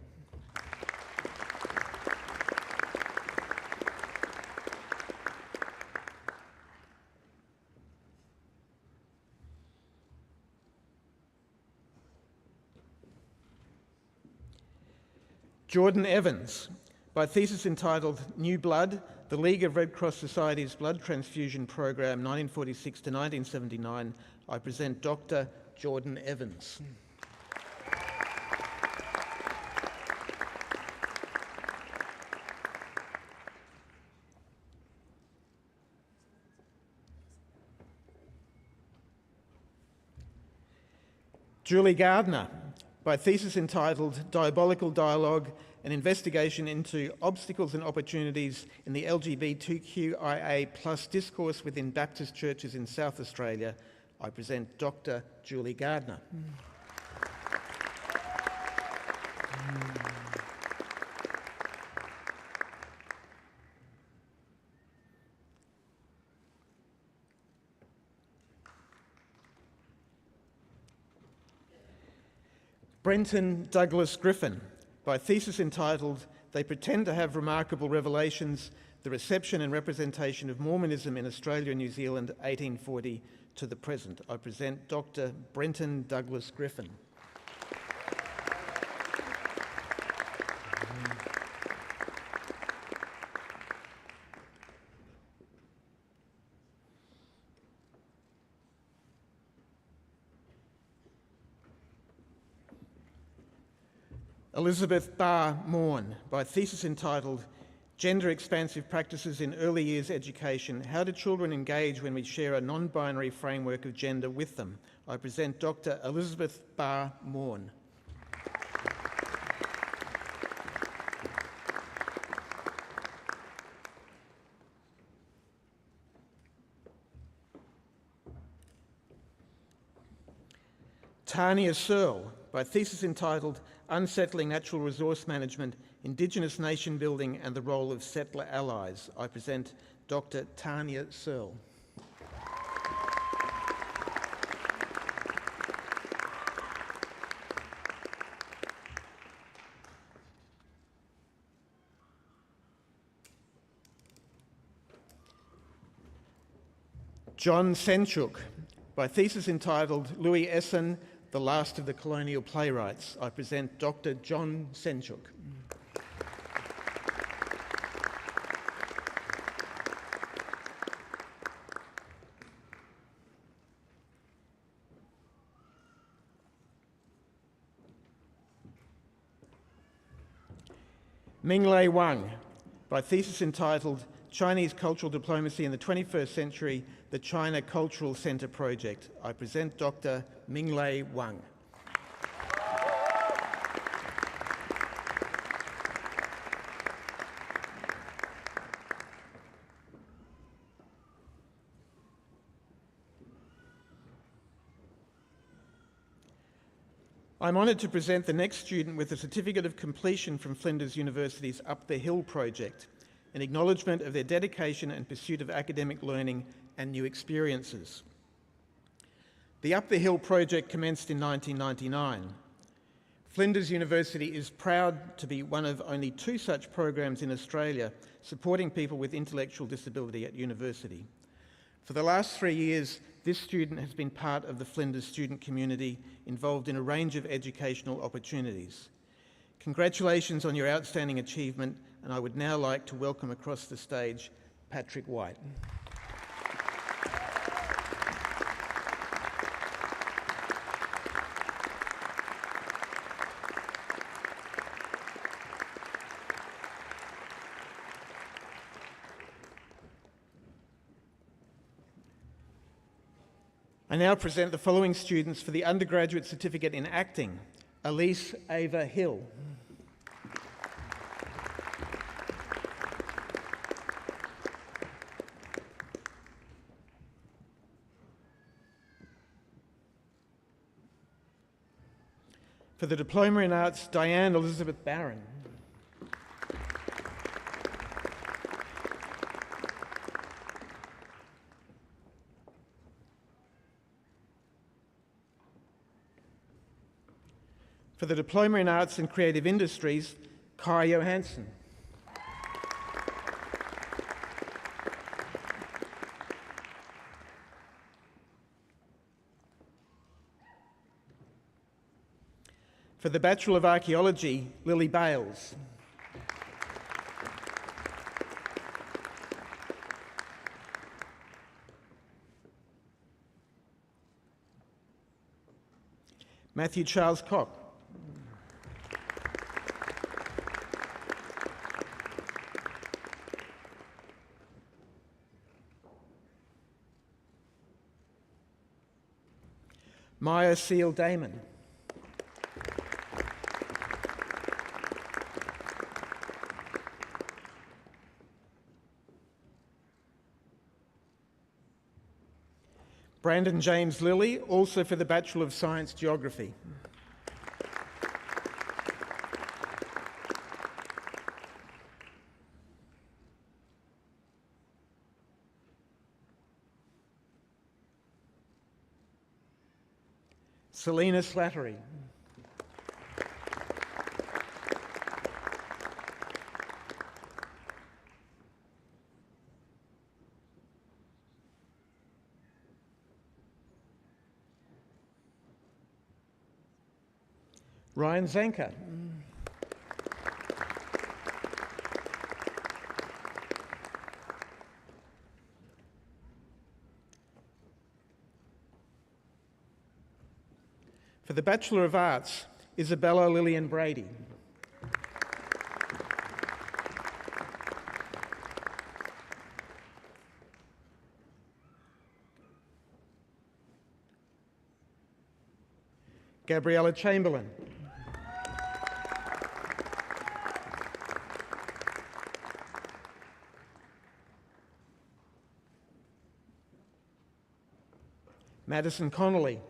Jordan Evans, by thesis entitled New Blood, the League of Red Cross Society's Blood Transfusion Program 1946 to 1979, I present Dr. Jordan Evans. Julie Gardner, by thesis entitled Diabolical Dialogue, an investigation into obstacles and opportunities in the LGBTQIA+ discourse within Baptist churches in South Australia, I present Dr. Julie Gardner. Brenton Douglas Griffin, by thesis entitled They Pretend to Have Remarkable Revelations, the Reception and Representation of Mormonism in Australia and New Zealand 1840 to the Present. I present Dr. Brenton Douglas Griffin. Elizabeth Barr Morn, by thesis entitled Gender Expansive Practices in Early Years Education, How do Children Engage when we share a non-binary framework of gender with them? I present Dr. Elizabeth Barr Morn. Tania Searle, by a thesis entitled Unsettling Natural Resource Management, Indigenous Nation Building and the Role of Settler Allies. I present Dr. Tania Searle. John Senchuk, by a thesis entitled Louis Essen, The Last of the Colonial Playwrights. I present Dr. John Senchuk. Minglei Wang, by a thesis entitled Chinese Cultural Diplomacy in the 21st Century, the China Cultural Centre Project. I present Dr. Minglei Wang. I'm honoured to present the next student with a Certificate of Completion from Flinders University's Up the Hill project, an acknowledgement of their dedication and pursuit of academic learning and new experiences. The Up the Hill project commenced in 1999. Flinders University is proud to be one of only 2 such programs in Australia supporting people with intellectual disability at university. For the last 3 years, this student has been part of the Flinders student community involved in a range of educational opportunities. Congratulations on your outstanding achievement, and I would now like to welcome across the stage Patrick White. I now present the following students for the undergraduate certificate in acting. Elise Ava Hill. For the Diploma in Arts, Diane Elizabeth Barron. For the Diploma in Arts and Creative Industries, Kai Johansson. For the Bachelor of Archaeology, Lily Bales. Matthew Charles Cock. Maya Seal Damon. Brandon James Lilly, also for the Bachelor of Science Geography. Selena Slattery. Ryan Zanker. For the Bachelor of Arts, Isabella Lillian Brady. Gabriella Chamberlain. Madison Connolly.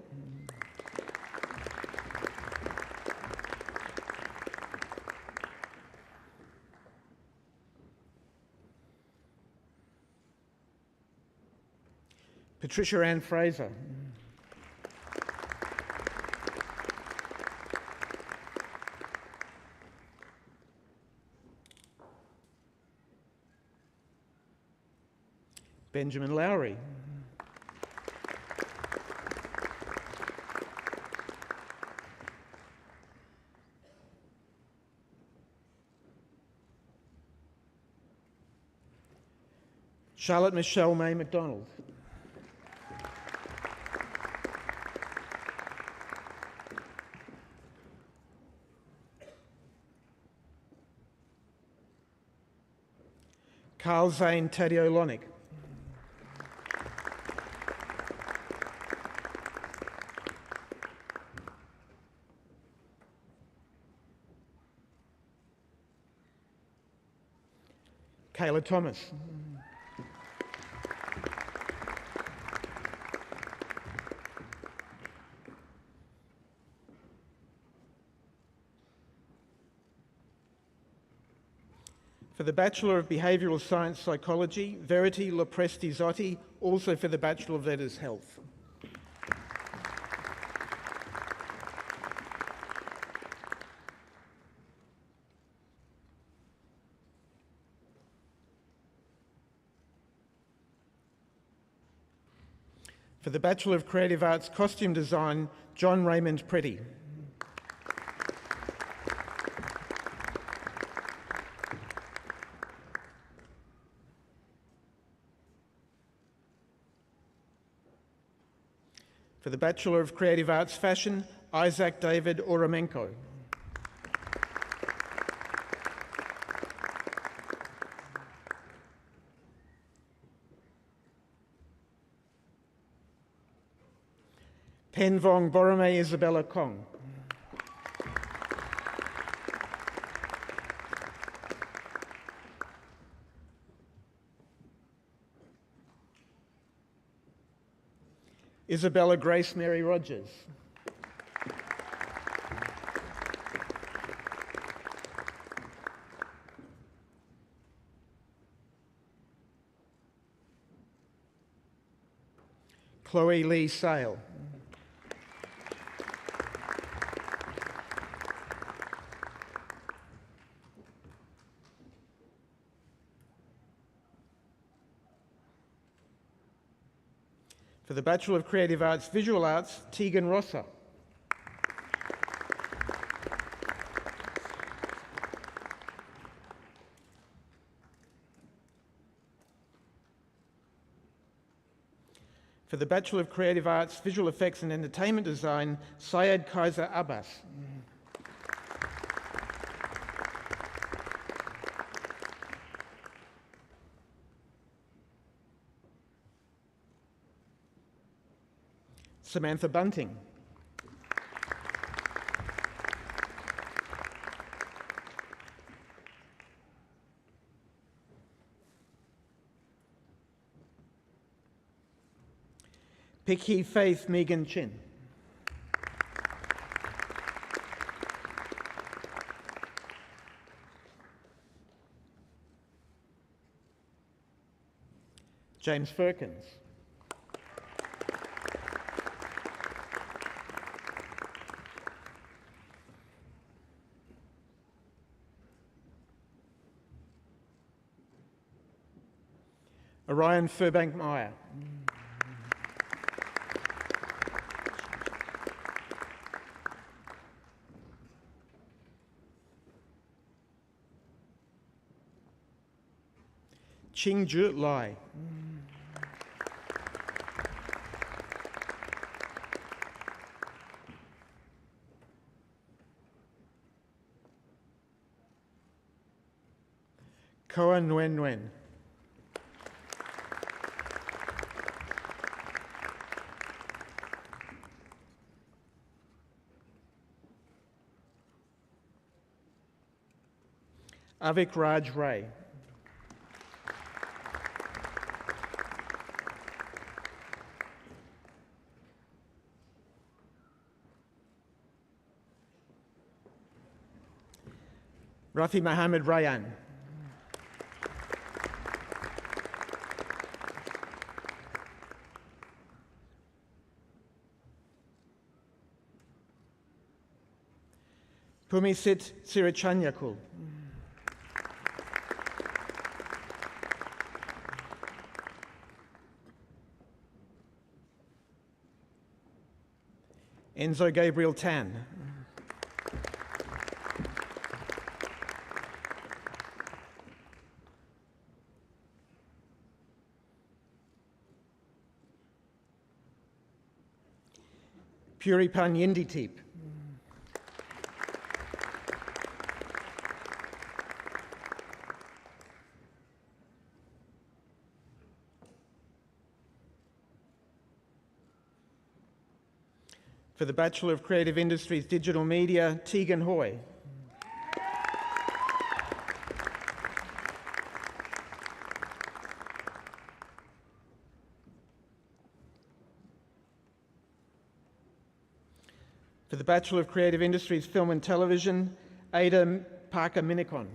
Patricia Ann Fraser. Benjamin Lowry. Charlotte Michelle May MacDonald. Carl Zane Tadiolonic. Kayla Thomas. For the Bachelor of Behavioural Science Psychology, Verity Lopresti Zotti, also for the Bachelor of Letters Health. For the Bachelor of Creative Arts Costume Design, John Raymond Pretty. For the Bachelor of Creative Arts Fashion, Isaac David Oramenko. Pen Vong Borome Isabella Kong. Isabella Grace Mary Rogers. Chloe Lee Sale. For the Bachelor of Creative Arts Visual Arts, Tegan Rosser. For the Bachelor of Creative Arts Visual Effects and Entertainment Design, Syed Kaiser Abbas. Samantha Bunting. Picky Faith Megan Chin. James Firkins. Orion Furbank Meyer. Ching Ju Lai. Koa Nguyen Nguyen. Avik Raj Ray. Rafi Mohammed Rayan. Pumisit Sirichanjakul. Enzo Gabriel Tan. Puripan Yinditip. For the Bachelor of Creative Industries, Digital Media, Tegan Hoy. For the Bachelor of Creative Industries, Film and Television, Ada Parker Minikon.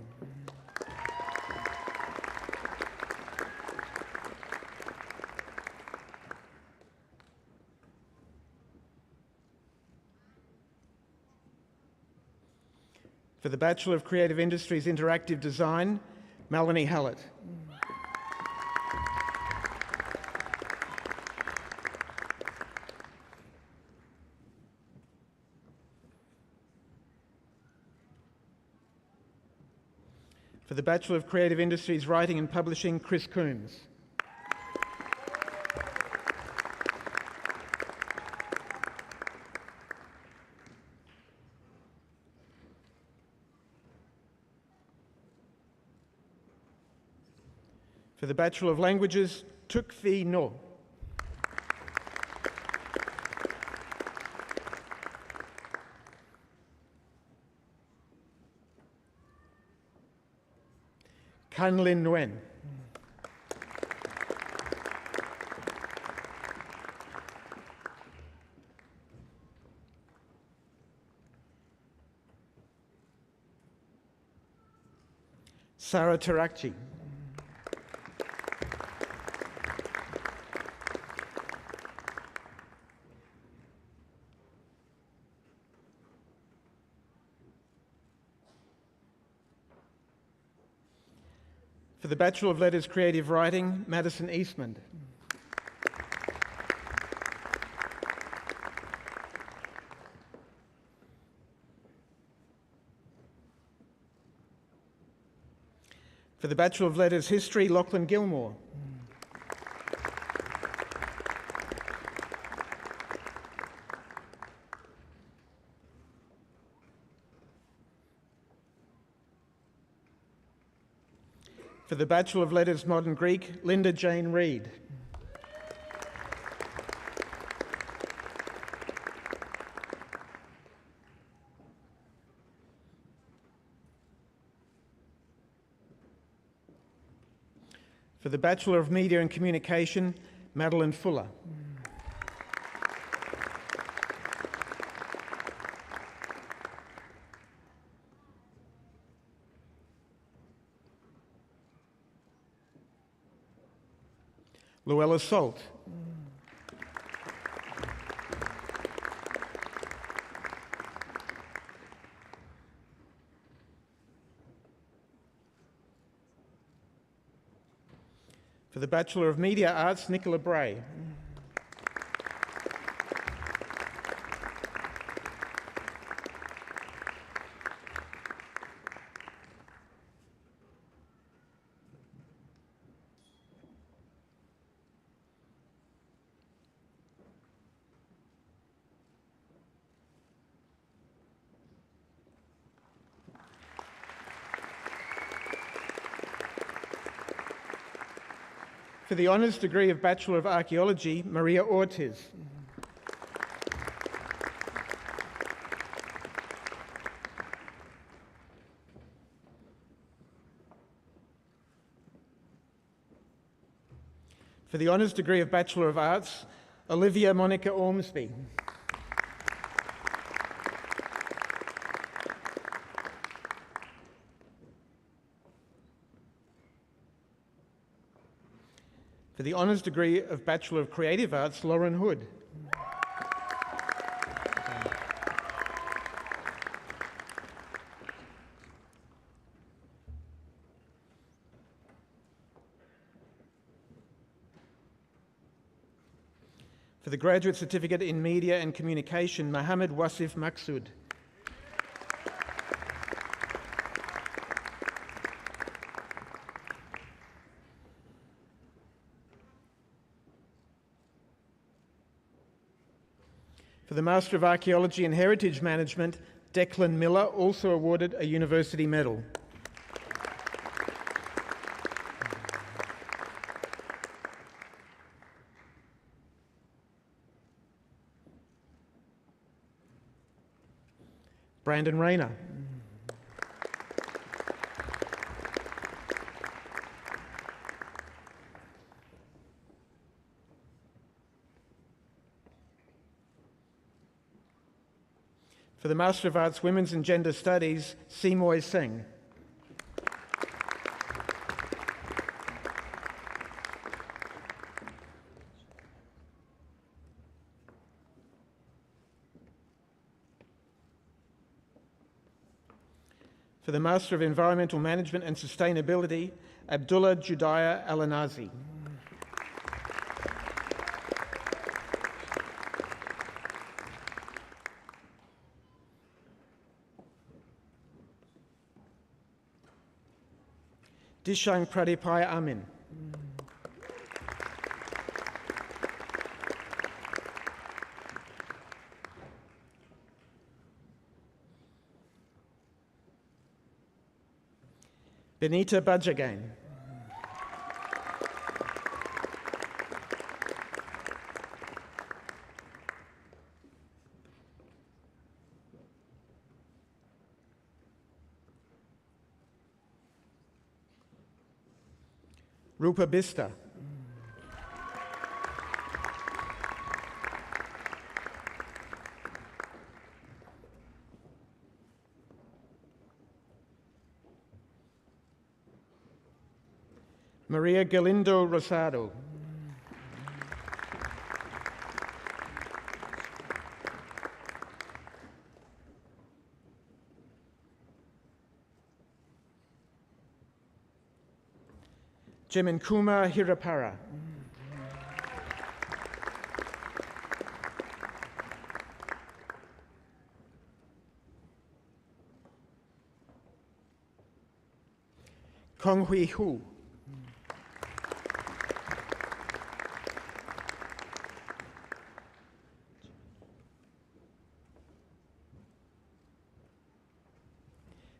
For the Bachelor of Creative Industries, Interactive Design, Melanie Hallett. For the Bachelor of Creative Industries, Writing and Publishing, Chris Coombs. For the Bachelor of Languages, Tuk Phi No. Kan Lin Nguyen. Sarah Tarakji. For the Bachelor of Letters, Creative Writing, Madison Eastman. For the Bachelor of Letters, History, Lachlan Gilmore. For the Bachelor of Letters, Modern Greek, Linda Jane Reid. For the Bachelor of Media and Communication, Madeline Fuller. Luella Salt. For the Bachelor of Media Arts, Nicola Bray. For the honours degree of Bachelor of Archaeology, Maria Ortiz. For the honours degree of Bachelor of Arts, Olivia Monica Ormsby. For the honours degree of Bachelor of Creative Arts, Lauren Hood. For the Graduate Certificate in Media and Communication, Mohammed Wasif Maksud. For the Master of Archaeology and Heritage Management, Declan Miller, also awarded a university medal. Brandon Rayner. For the Master of Arts, Women's and Gender Studies, Seymour Singh. For the Master of Environmental Management and Sustainability, Abdullah Judaya Alanazi. Dishang Pradepai Amin. Benita Bajagain. Rupa Bista. Maria Galindo Rosado. Jemin-Kumar Hirapara. Kong Hui Hu.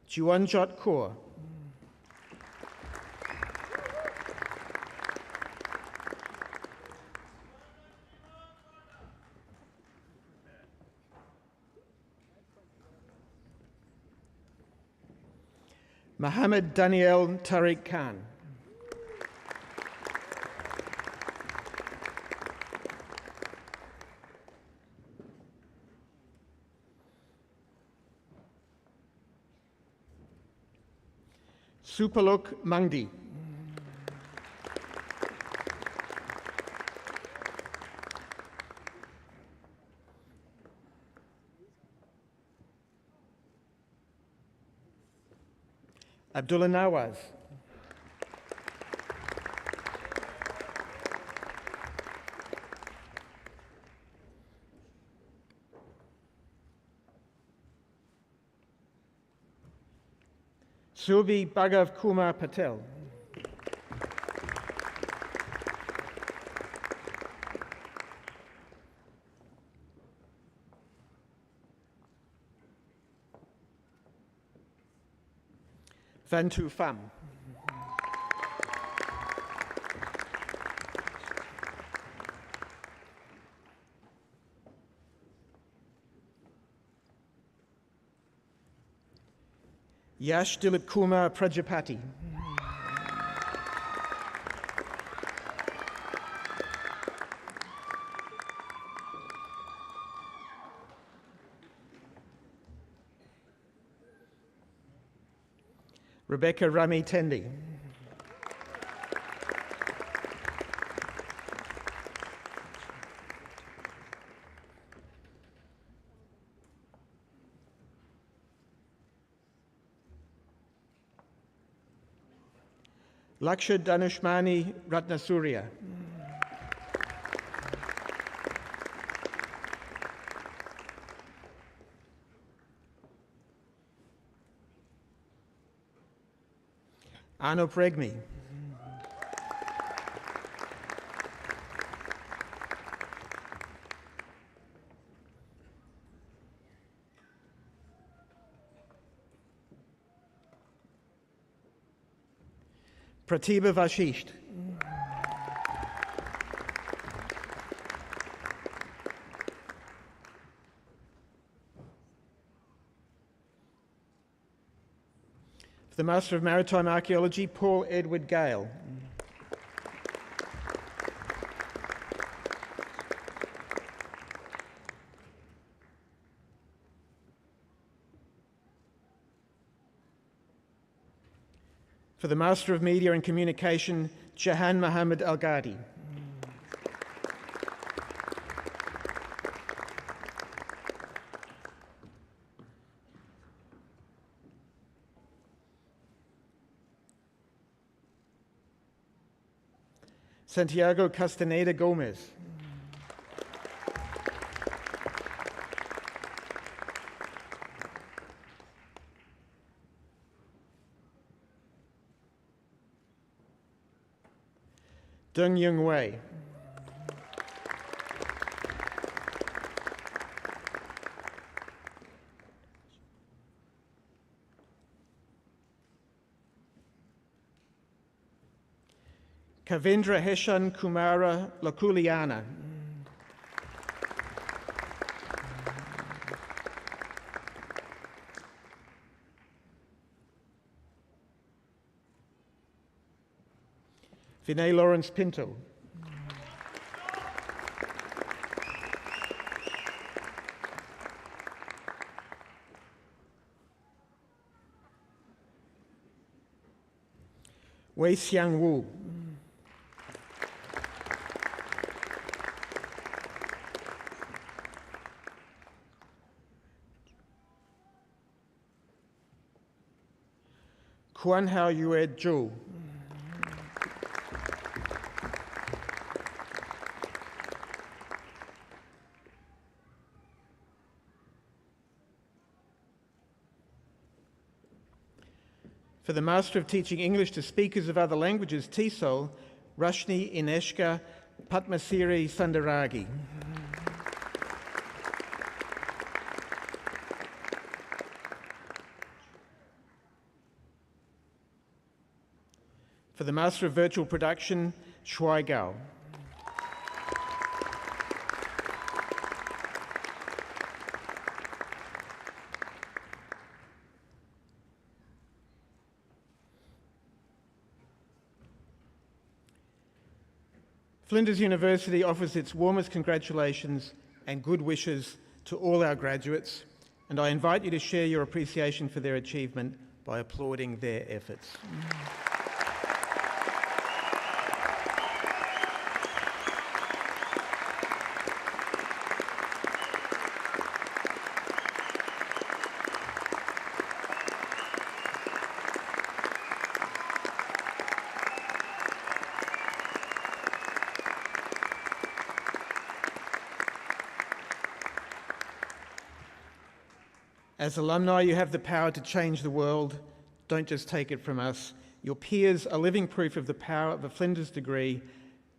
Juanjot Kaur. Mohammed Daniel Tariq Khan. Supaluk Mangdi. Abdullah Nawaz. Surbi Bhagav Kumar Patel. Vantu Pham. Yash Dilip Kumar Prajapati. Rebecca Rami Tendi. Laksha Dhanushmani Ratnasurya. Arno Pregmi. Pratibha Vashisht. For the Master of Maritime Archaeology, Paul Edward Gale. For the Master of Media and Communication, Jahan Mohammed Al-Ghadi. Santiago Castaneda Gomez. Deng Yung Wei. Kavindra Heshan Kumara Lakuliana. Vinay Lawrence Pinto. Wei Xiang Wu. Kuan Hao Yue Zhou. For the Master of Teaching English to Speakers of Other Languages, TESOL, Rashni Ineshka Patmasiri Sundaragi. For the Master of Virtual Production, Shuai Gao. Flinders University offers its warmest congratulations and good wishes to all our graduates, and I invite you to share your appreciation for their achievement by applauding their efforts. As alumni, you have the power to change the world. Don't just take it from us. Your peers are living proof of the power of a Flinders degree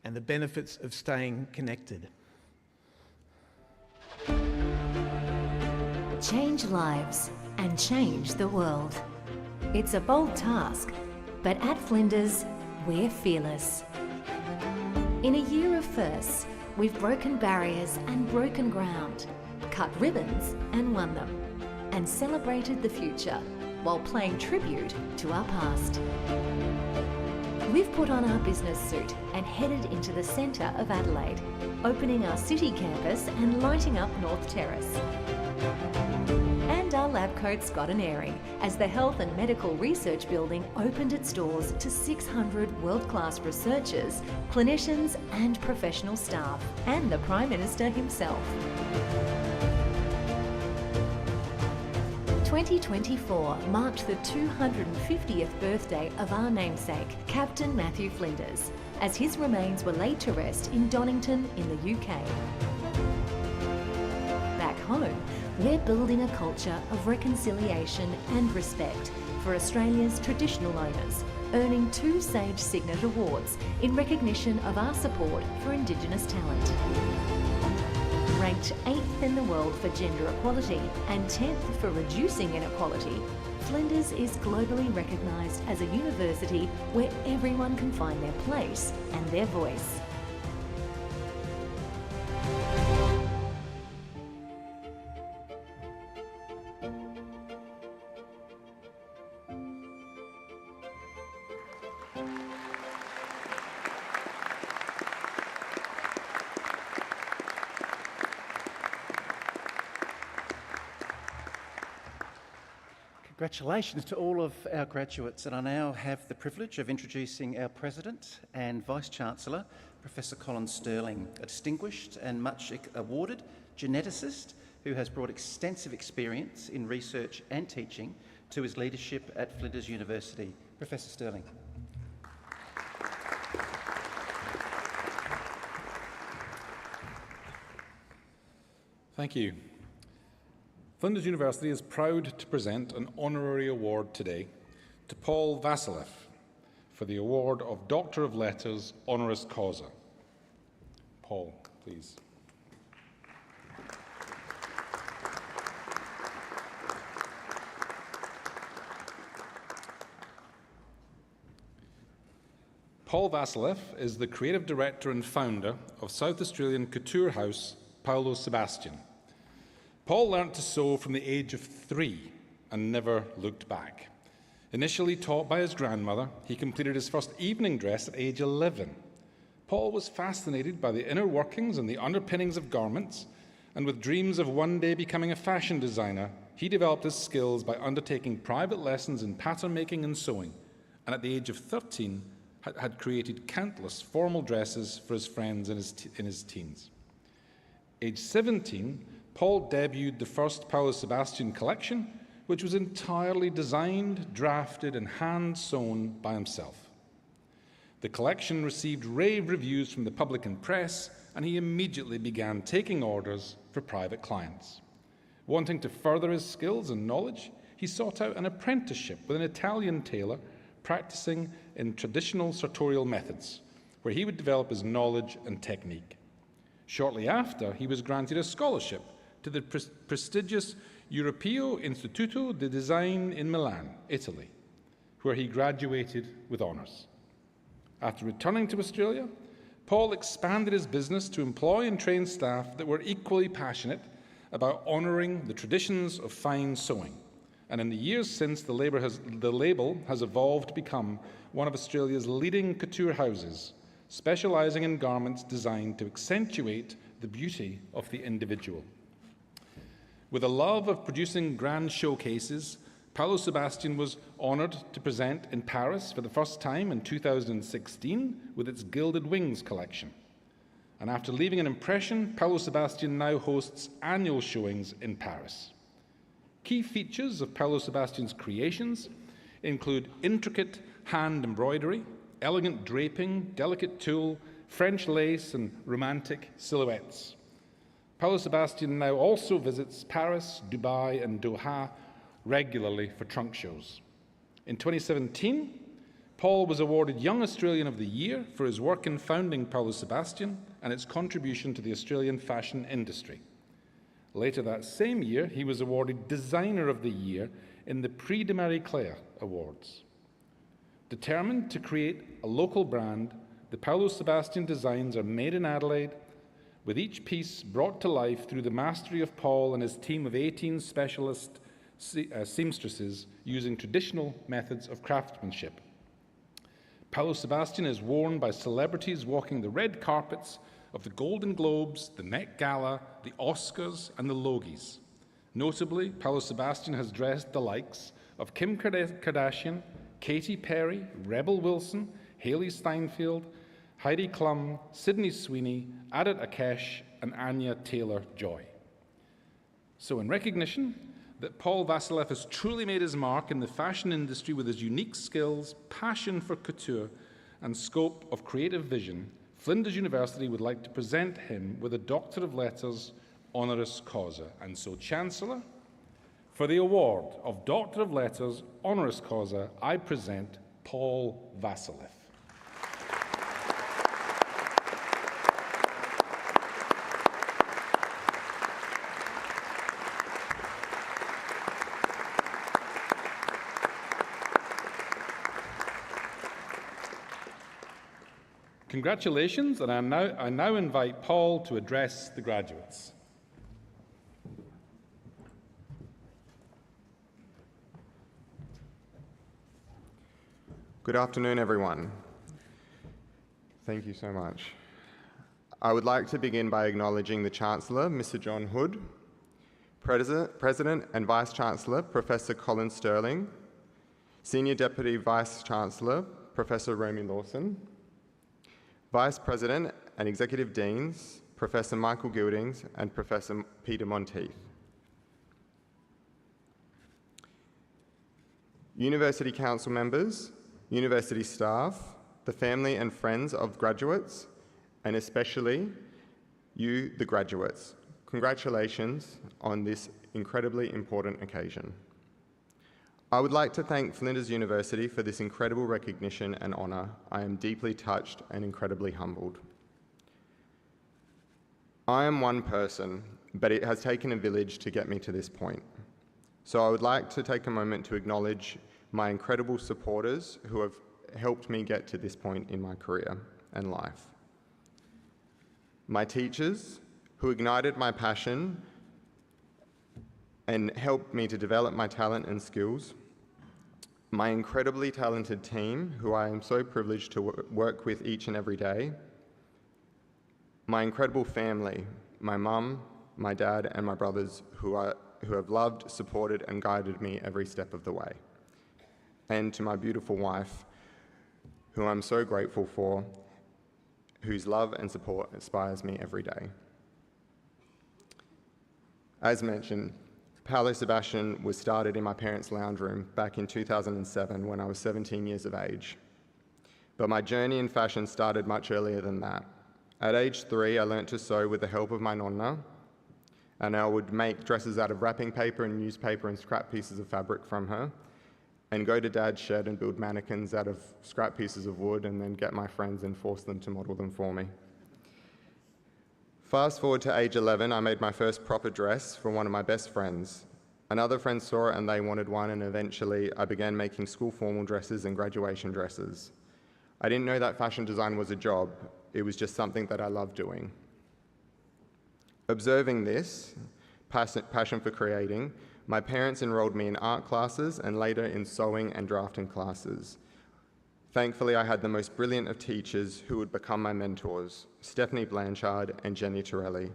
and the benefits of staying connected. Change lives and change the world. It's a bold task, but at Flinders, we're fearless. In a year of firsts, we've broken barriers and broken ground, cut ribbons and won them, and celebrated the future while paying tribute to our past. We've put on our business suit and headed into the centre of Adelaide, opening our city campus and lighting up North Terrace. And our lab coats got an airing as the Health and Medical Research Building opened its doors to 600 world-class researchers, clinicians and professional staff, and the Prime Minister himself. 2024 marked the 250th birthday of our namesake, Captain Matthew Flinders, as his remains were laid to rest in Donington in the UK. Back home, we're building a culture of reconciliation and respect for Australia's traditional owners, earning 2 Sage Signet Awards in recognition of our support for Indigenous talent. Ranked 8th in the world for gender equality and 10th for reducing inequality, Flinders is globally recognised as a university where everyone can find their place and their voice. Congratulations to all of our graduates, and I now have the privilege of introducing our President and Vice-Chancellor, Professor Colin Sterling, a distinguished and much awarded geneticist who has brought extensive experience in research and teaching to his leadership at Flinders University. Professor Sterling. Thank you. Flinders University is proud to present an honorary award today to Paul Vasilev for the award of Doctor of Letters honoris causa. Paul, please. Paul Vasilev is the creative director and founder of South Australian couture house Paolo Sebastian. Paul learnt to sew from the age of 3 and never looked back. Initially taught by his grandmother, he completed his first evening dress at age 11. Paul was fascinated by the inner workings and the underpinnings of garments, and with dreams of one day becoming a fashion designer, he developed his skills by undertaking private lessons in pattern making and sewing, and at the age of 13 had created countless formal dresses for his friends in his teens. Age 17, Paul debuted the first Paolo Sebastian collection, which was entirely designed, drafted, and hand-sewn by himself. The collection received rave reviews from the public and press, and he immediately began taking orders for private clients. Wanting to further his skills and knowledge, he sought out an apprenticeship with an Italian tailor practicing in traditional sartorial methods, where he would develop his knowledge and technique. Shortly after, he was granted a scholarship to the prestigious Europeo Istituto di Design in Milan, Italy, where he graduated with honours. After returning to Australia, Paul expanded his business to employ and train staff that were equally passionate about honouring the traditions of fine sewing. And in the years since, the label has evolved to become one of Australia's leading couture houses, specialising in garments designed to accentuate the beauty of the individual. With a love of producing grand showcases, Paolo Sebastian was honoured to present in Paris for the first time in 2016 with its Gilded Wings collection. And after leaving an impression, Paolo Sebastian now hosts annual showings in Paris. Key features of Paolo Sebastian's creations include intricate hand embroidery, elegant draping, delicate tulle, French lace, and romantic silhouettes. Paolo Sebastian now also visits Paris, Dubai, and Doha regularly for trunk shows. In 2017, Paul was awarded Young Australian of the Year for his work in founding Paolo Sebastian and its contribution to the Australian fashion industry. Later that same year, he was awarded Designer of the Year in the Prix de Marie Claire Awards. Determined to create a local brand, the Paolo Sebastian designs are made in Adelaide, with each piece brought to life through the mastery of Paul and his team of 18 specialist seamstresses using traditional methods of craftsmanship. Paolo Sebastian is worn by celebrities walking the red carpets of the Golden Globes, the Met Gala, the Oscars, and the Logies. Notably, Paolo Sebastian has dressed the likes of Kim Kardashian, Katy Perry, Rebel Wilson, Hailey Steinfeld, Heidi Klum, Sydney Sweeney, Adat Akesh, and Anya Taylor-Joy. So in recognition that Paul Vasilev has truly made his mark in the fashion industry with his unique skills, passion for couture, and scope of creative vision, Flinders University would like to present him with a Doctor of Letters honoris causa. And so, Chancellor, for the award of Doctor of Letters honoris causa, I present Paul Vasilev. Congratulations, and I now invite Paul to address the graduates. Good afternoon, everyone. Thank you so much. I would like to begin by acknowledging the Chancellor, Mr. John Hood, President and Vice-Chancellor, Professor Colin Sterling, Senior Deputy Vice-Chancellor, Professor Romy Lawson, Vice President and Executive Deans, Professor Michael Gildings and Professor Peter Monteith. University Council members, university staff, the family and friends of graduates, and especially you, the graduates. Congratulations on this incredibly important occasion. I would like to thank Flinders University for this incredible recognition and honour. I am deeply touched and incredibly humbled. I am one person, but it has taken a village to get me to this point. So I would like to take a moment to acknowledge my incredible supporters who have helped me get to this point in my career and life. My teachers, who ignited my passion and helped me to develop my talent and skills. My incredibly talented team, who I am so privileged to work with each and every day. My incredible family, my mum, my dad, and my brothers, who have loved, supported, and guided me every step of the way. And to my beautiful wife, who I'm so grateful for, whose love and support inspires me every day. As mentioned, Paolo Sebastian was started in my parents' lounge room back in 2007 when I was 17 years of age. But my journey in fashion started much earlier than that. At age 3, I learnt to sew with the help of my nonna, and I would make dresses out of wrapping paper and newspaper and scrap pieces of fabric from her, and go to Dad's shed and build mannequins out of scrap pieces of wood and then get my friends and force them to model them for me. Fast forward to age 11, I made my first proper dress for one of my best friends. Another friend saw it and they wanted one, and eventually I began making school formal dresses and graduation dresses. I didn't know that fashion design was a job. It was just something that I loved doing. Observing this passion for creating, my parents enrolled me in art classes and later in sewing and drafting classes. Thankfully, I had the most brilliant of teachers who would become my mentors, Stephanie Blanchard and Jenny Torelli.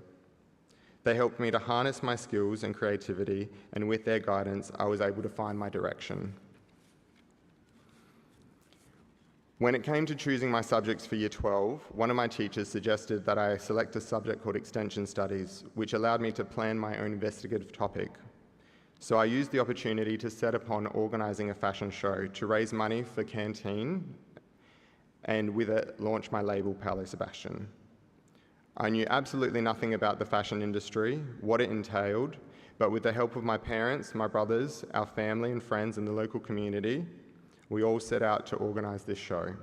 They helped me to harness my skills and creativity, and with their guidance, I was able to find my direction. When it came to choosing my subjects for Year 12, one of my teachers suggested that I select a subject called Extension Studies, which allowed me to plan my own investigative topic. So I used the opportunity to set upon organising a fashion show to raise money for Canteen, and with it, launch my label, Paolo Sebastian. I knew absolutely nothing about the fashion industry, what it entailed, but with the help of my parents, my brothers, our family and friends in the local community, we all set out to organise this show.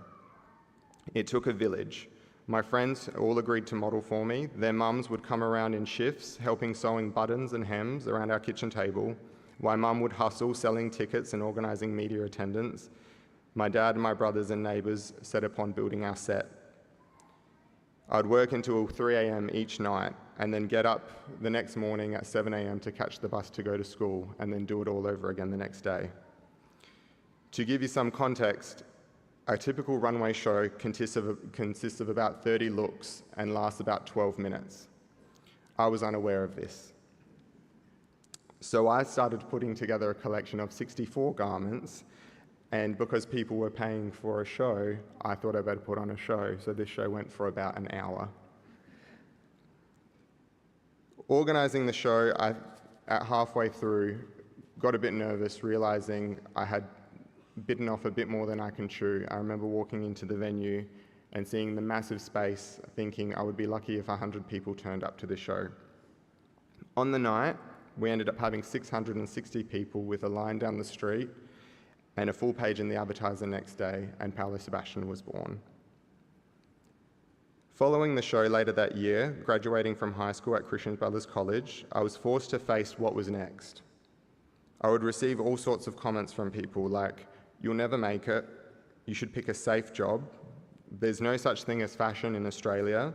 It took a village. My friends all agreed to model for me. Their mums would come around in shifts, helping sewing buttons and hems around our kitchen table, while Mum would hustle selling tickets and organising media attendance. My dad and my brothers and neighbours set upon building our set. I'd work until 3 a.m. each night and then get up the next morning at 7 a.m. to catch the bus to go to school and then do it all over again the next day. To give you some context, a typical runway show consists of about 30 looks and lasts about 12 minutes. I was unaware of this. So I started putting together a collection of 64 garments, and because people were paying for a show, I thought I'd better put on a show. So this show went for about an hour. Organising the show, at halfway through, got a bit nervous, realising I had bitten off a bit more than I can chew. I remember walking into the venue and seeing the massive space, thinking I would be lucky if 100 people turned up to the show. On the night, we ended up having 660 people with a line down the street, and a full page in the Advertiser next day, and Paolo Sebastian was born. Following the show later that year, graduating from high school at Christian Brothers College, I was forced to face what was next. I would receive all sorts of comments from people like, "You'll never make it, you should pick a safe job, there's no such thing as fashion in Australia,"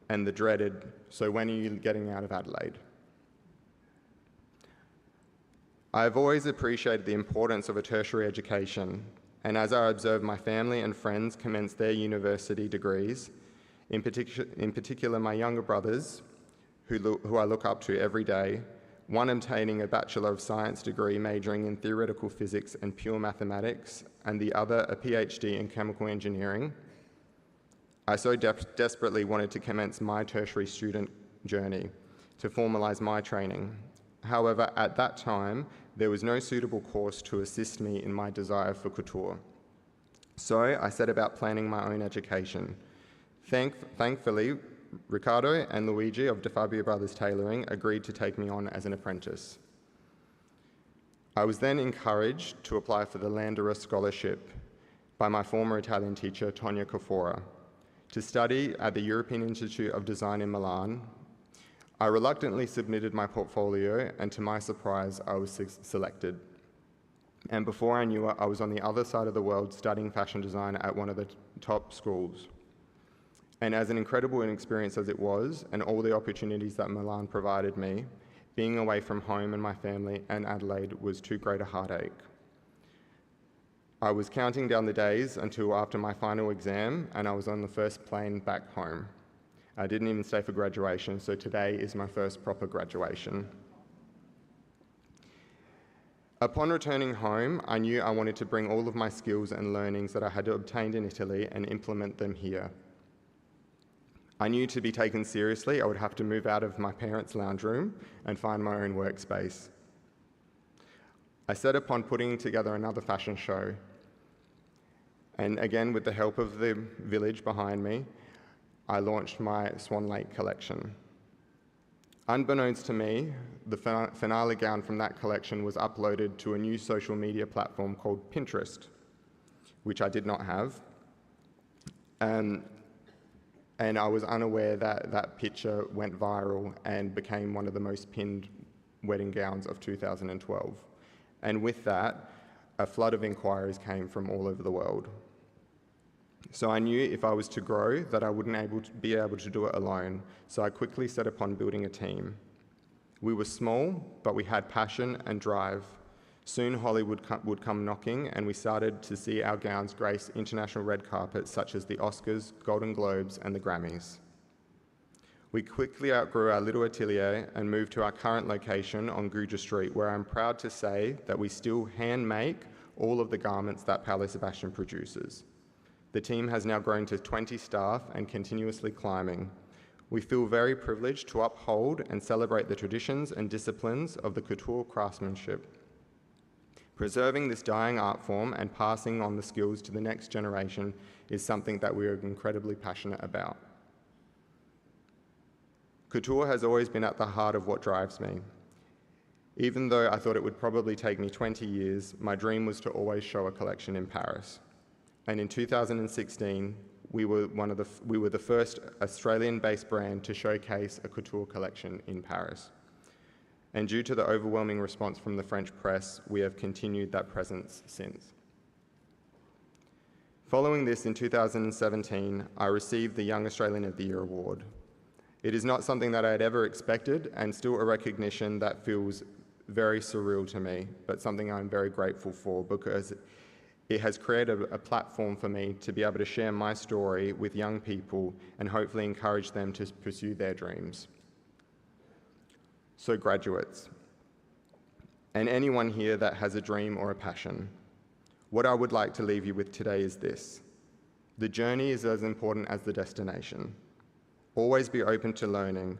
and the dreaded, "So when are you getting out of Adelaide?" I have always appreciated the importance of a tertiary education, and as I observed my family and friends commence their university degrees, in particular my younger brothers, who I look up to every day, one obtaining a Bachelor of Science degree majoring in theoretical physics and pure mathematics, and the other a PhD in chemical engineering, I so desperately wanted to commence my tertiary student journey to formalise my training. However, at that time, there was no suitable course to assist me in my desire for couture. So I set about planning my own education. Thankfully, Ricardo and Luigi of De Fabio Brothers Tailoring agreed to take me on as an apprentice. I was then encouraged to apply for the Landera Scholarship by my former Italian teacher, Tonia Cofora, to study at the European Institute of Design in Milan. I reluctantly submitted my portfolio, and to my surprise, I was selected. And before I knew it, I was on the other side of the world studying fashion design at one of the top schools. And as an incredible experience as it was, and all the opportunities that Milan provided me, being away from home and my family and Adelaide was too great a heartache. I was counting down the days until after my final exam, and I was on the first plane back home. I didn't even stay for graduation, so today is my first proper graduation. Upon returning home, I knew I wanted to bring all of my skills and learnings that I had obtained in Italy and implement them here. I knew to be taken seriously, I would have to move out of my parents' lounge room and find my own workspace. I set upon putting together another fashion show. And again, with the help of the village behind me, I launched my Swan Lake collection. Unbeknownst to me, the finale gown from that collection was uploaded to a new social media platform called Pinterest, which I did not have. And I was unaware that that picture went viral and became one of the most pinned wedding gowns of 2012. And with that, a flood of inquiries came from all over the world. So I knew if I was to grow that I wouldn't be able to do it alone, so I quickly set upon building a team. We were small, but we had passion and drive. Soon Hollywood would come knocking, and we started to see our gowns grace international red carpets such as the Oscars, Golden Globes, and the Grammys. We quickly outgrew our little atelier and moved to our current location on Guja Street, where I'm proud to say that we still hand make all of the garments that Paolo Sebastian produces. The team has now grown to 20 staff and continuously climbing. We feel very privileged to uphold and celebrate the traditions and disciplines of the couture craftsmanship. Preserving this dying art form and passing on the skills to the next generation is something that we are incredibly passionate about. Couture has always been at the heart of what drives me. Even though I thought it would probably take me 20 years, my dream was to always show a collection in Paris. And in 2016, we were the first Australian-based brand to showcase a couture collection in Paris. And due to the overwhelming response from the French press, we have continued that presence since. Following this, in 2017, I received the Young Australian of the Year award. It is not something that I had ever expected, and still a recognition that feels very surreal to me, but something I'm very grateful for because it has created a platform for me to be able to share my story with young people and hopefully encourage them to pursue their dreams. So graduates, and anyone here that has a dream or a passion, what I would like to leave you with today is this. The journey is as important as the destination. Always be open to learning,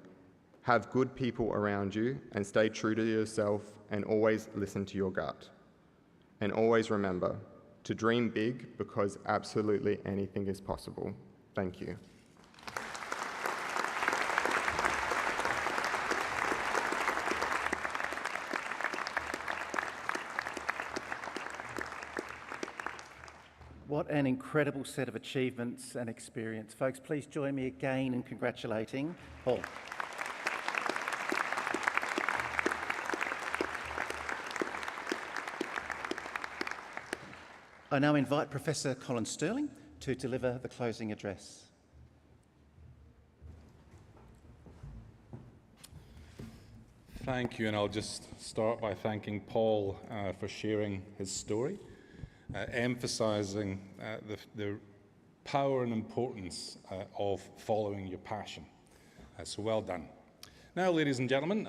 have good people around you, and stay true to yourself, and always listen to your gut. And always remember to dream big, because absolutely anything is possible. Thank you. What an incredible set of achievements and experience. Folks, please join me again in congratulating Paul. I now invite Professor Colin Sterling to deliver the closing address. Thank you, and I'll just start by thanking Paul for sharing his story, emphasising the power and importance of following your passion. So well done. Now, ladies and gentlemen,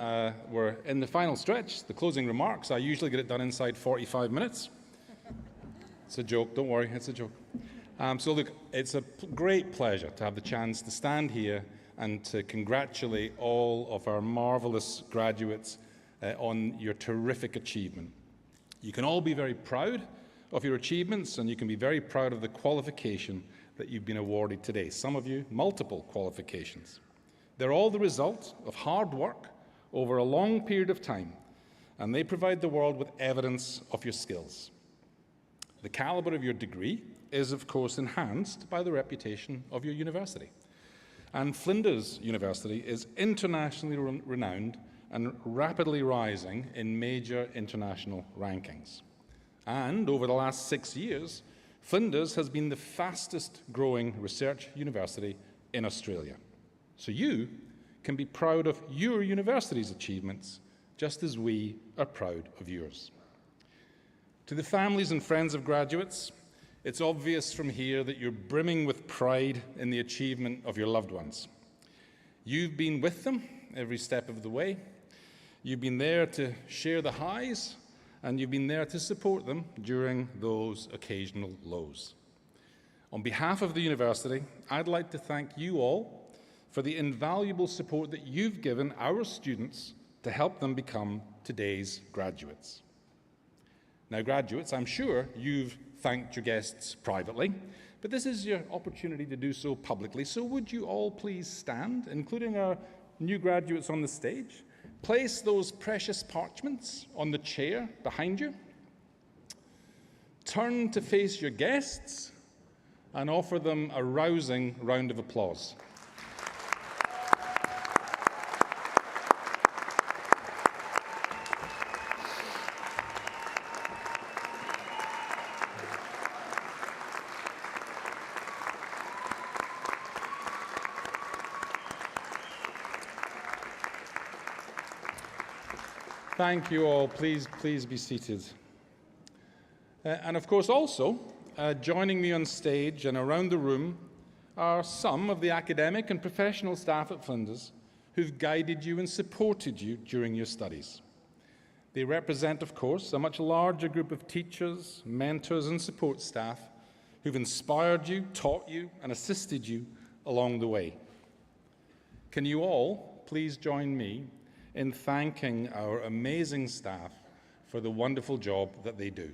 we're in the final stretch, the closing remarks. I usually get it done inside 45 minutes. It's a joke, don't worry, it's a joke. So look, it's a great pleasure to have the chance to stand here and to congratulate all of our marvellous graduates on your terrific achievement. You can all be very proud of your achievements, and you can be very proud of the qualification that you've been awarded today. Some of you, multiple qualifications. They're all the result of hard work over a long period of time, and they provide the world with evidence of your skills. The calibre of your degree is, of course, enhanced by the reputation of your university. And Flinders University is internationally renowned and rapidly rising in major international rankings. And over the last 6 years, Flinders has been the fastest growing research university in Australia. So you can be proud of your university's achievements, just as we are proud of yours. To the families and friends of graduates, it's obvious from here that you're brimming with pride in the achievement of your loved ones. You've been with them every step of the way. You've been there to share the highs, and you've been there to support them during those occasional lows. On behalf of the university, I'd like to thank you all for the invaluable support that you've given our students to help them become today's graduates. Now, graduates, I'm sure you've thanked your guests privately, but this is your opportunity to do so publicly. So would you all please stand, including our new graduates on the stage? Place those precious parchments on the chair behind you. Turn to face your guests and offer them a rousing round of applause. Thank you all. Please be seated. And of course, also, joining me on stage and around the room are some of the academic and professional staff at Flinders who've guided you and supported you during your studies. They represent, of course, a much larger group of teachers, mentors, and support staff who've inspired you, taught you, and assisted you along the way. Can you all please join me in thanking our amazing staff for the wonderful job that they do.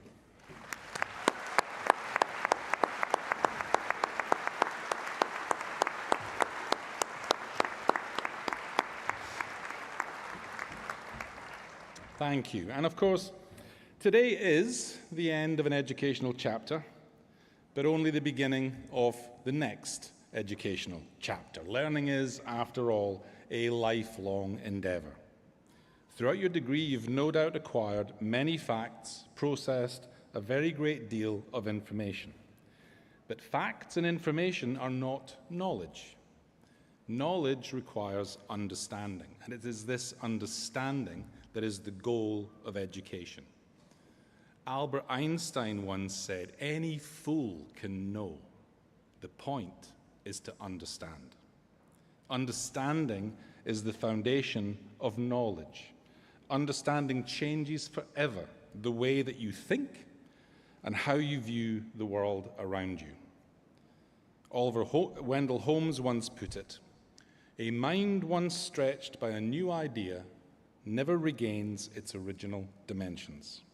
Thank you. And of course, today is the end of an educational chapter, but only the beginning of the next educational chapter. Learning is, after all, a lifelong endeavour. Throughout your degree, you've no doubt acquired many facts, processed a very great deal of information. But facts and information are not knowledge. Knowledge requires understanding, and it is this understanding that is the goal of education. Albert Einstein once said, "Any fool can know. The point is to understand." Understanding is the foundation of knowledge. Understanding changes forever the way that you think and how you view the world around you. Oliver Wendell Holmes once put it, "A mind once stretched by a new idea never regains its original dimensions."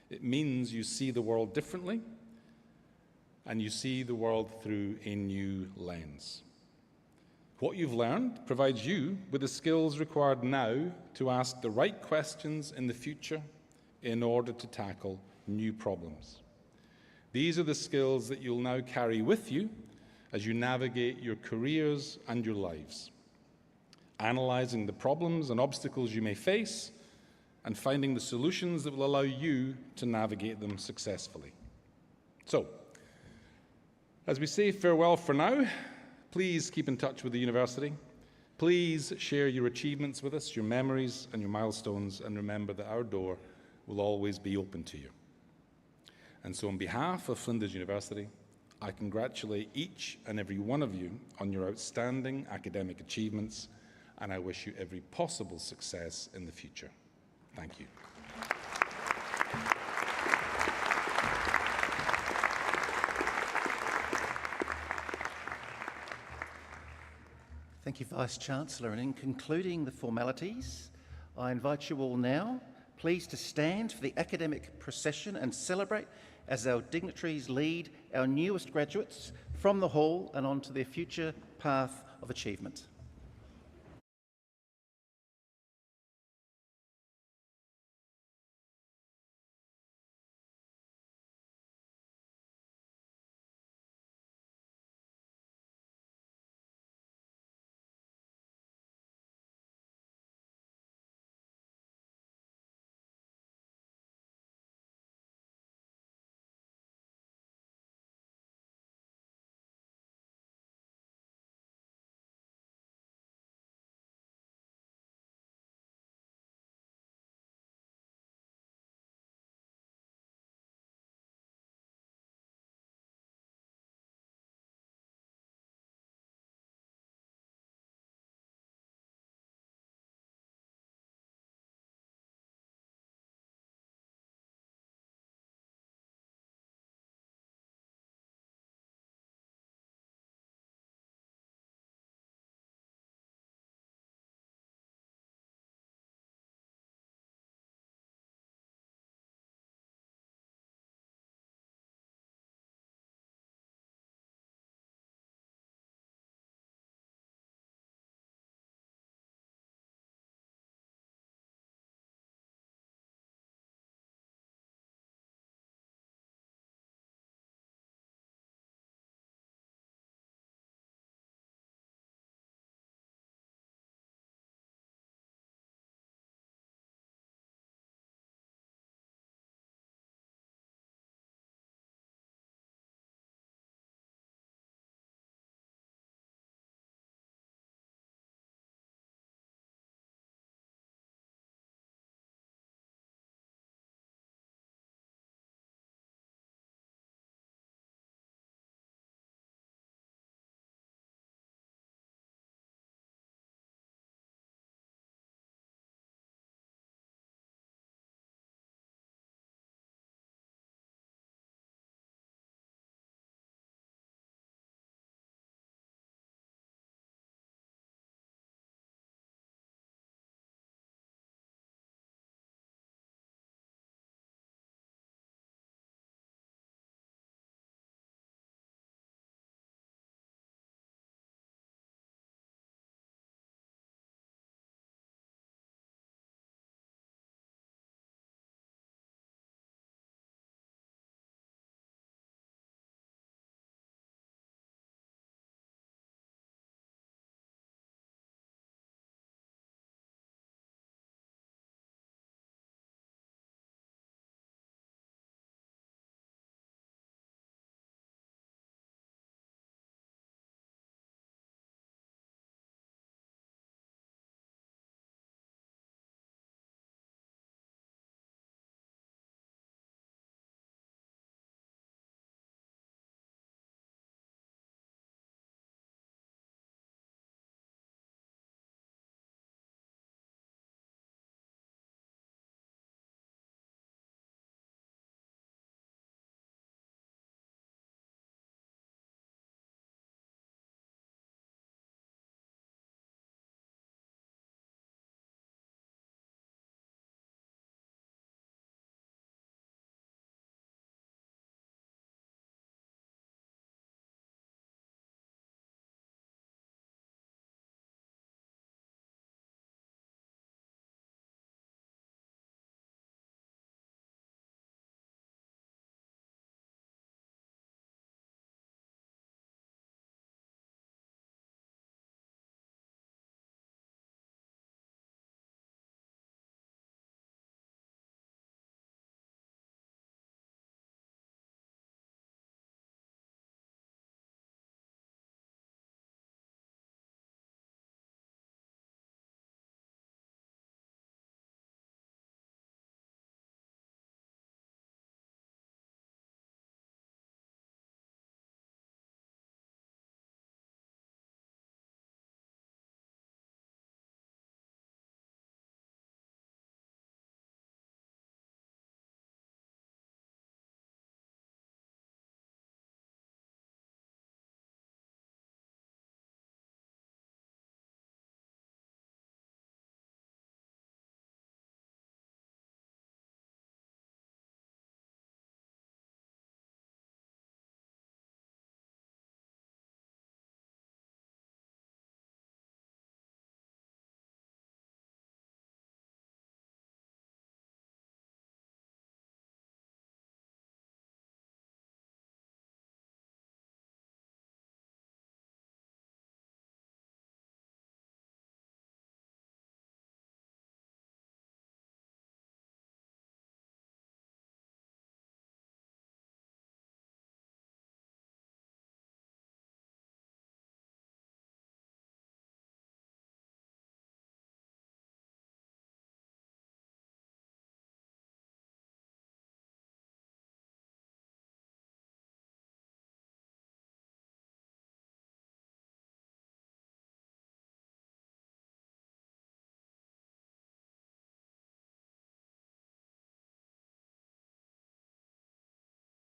It means you see the world differently and you see the world through a new lens. What you've learned provides you with the skills required now to ask the right questions in the future in order to tackle new problems. These are the skills that you'll now carry with you as you navigate your careers and your lives, analysing the problems and obstacles you may face and finding the solutions that will allow you to navigate them successfully. So, as we say farewell for now, please keep in touch with the university. Please share your achievements with us, your memories and your milestones, and remember that our door will always be open to you. And so on behalf of Flinders University, I congratulate each and every one of you on your outstanding academic achievements, and I wish you every possible success in the future. Thank you. Thank you, Vice-Chancellor. And in concluding the formalities, I invite you all now, please, to stand for the academic procession and celebrate as our dignitaries lead our newest graduates from the hall and onto their future path of achievement.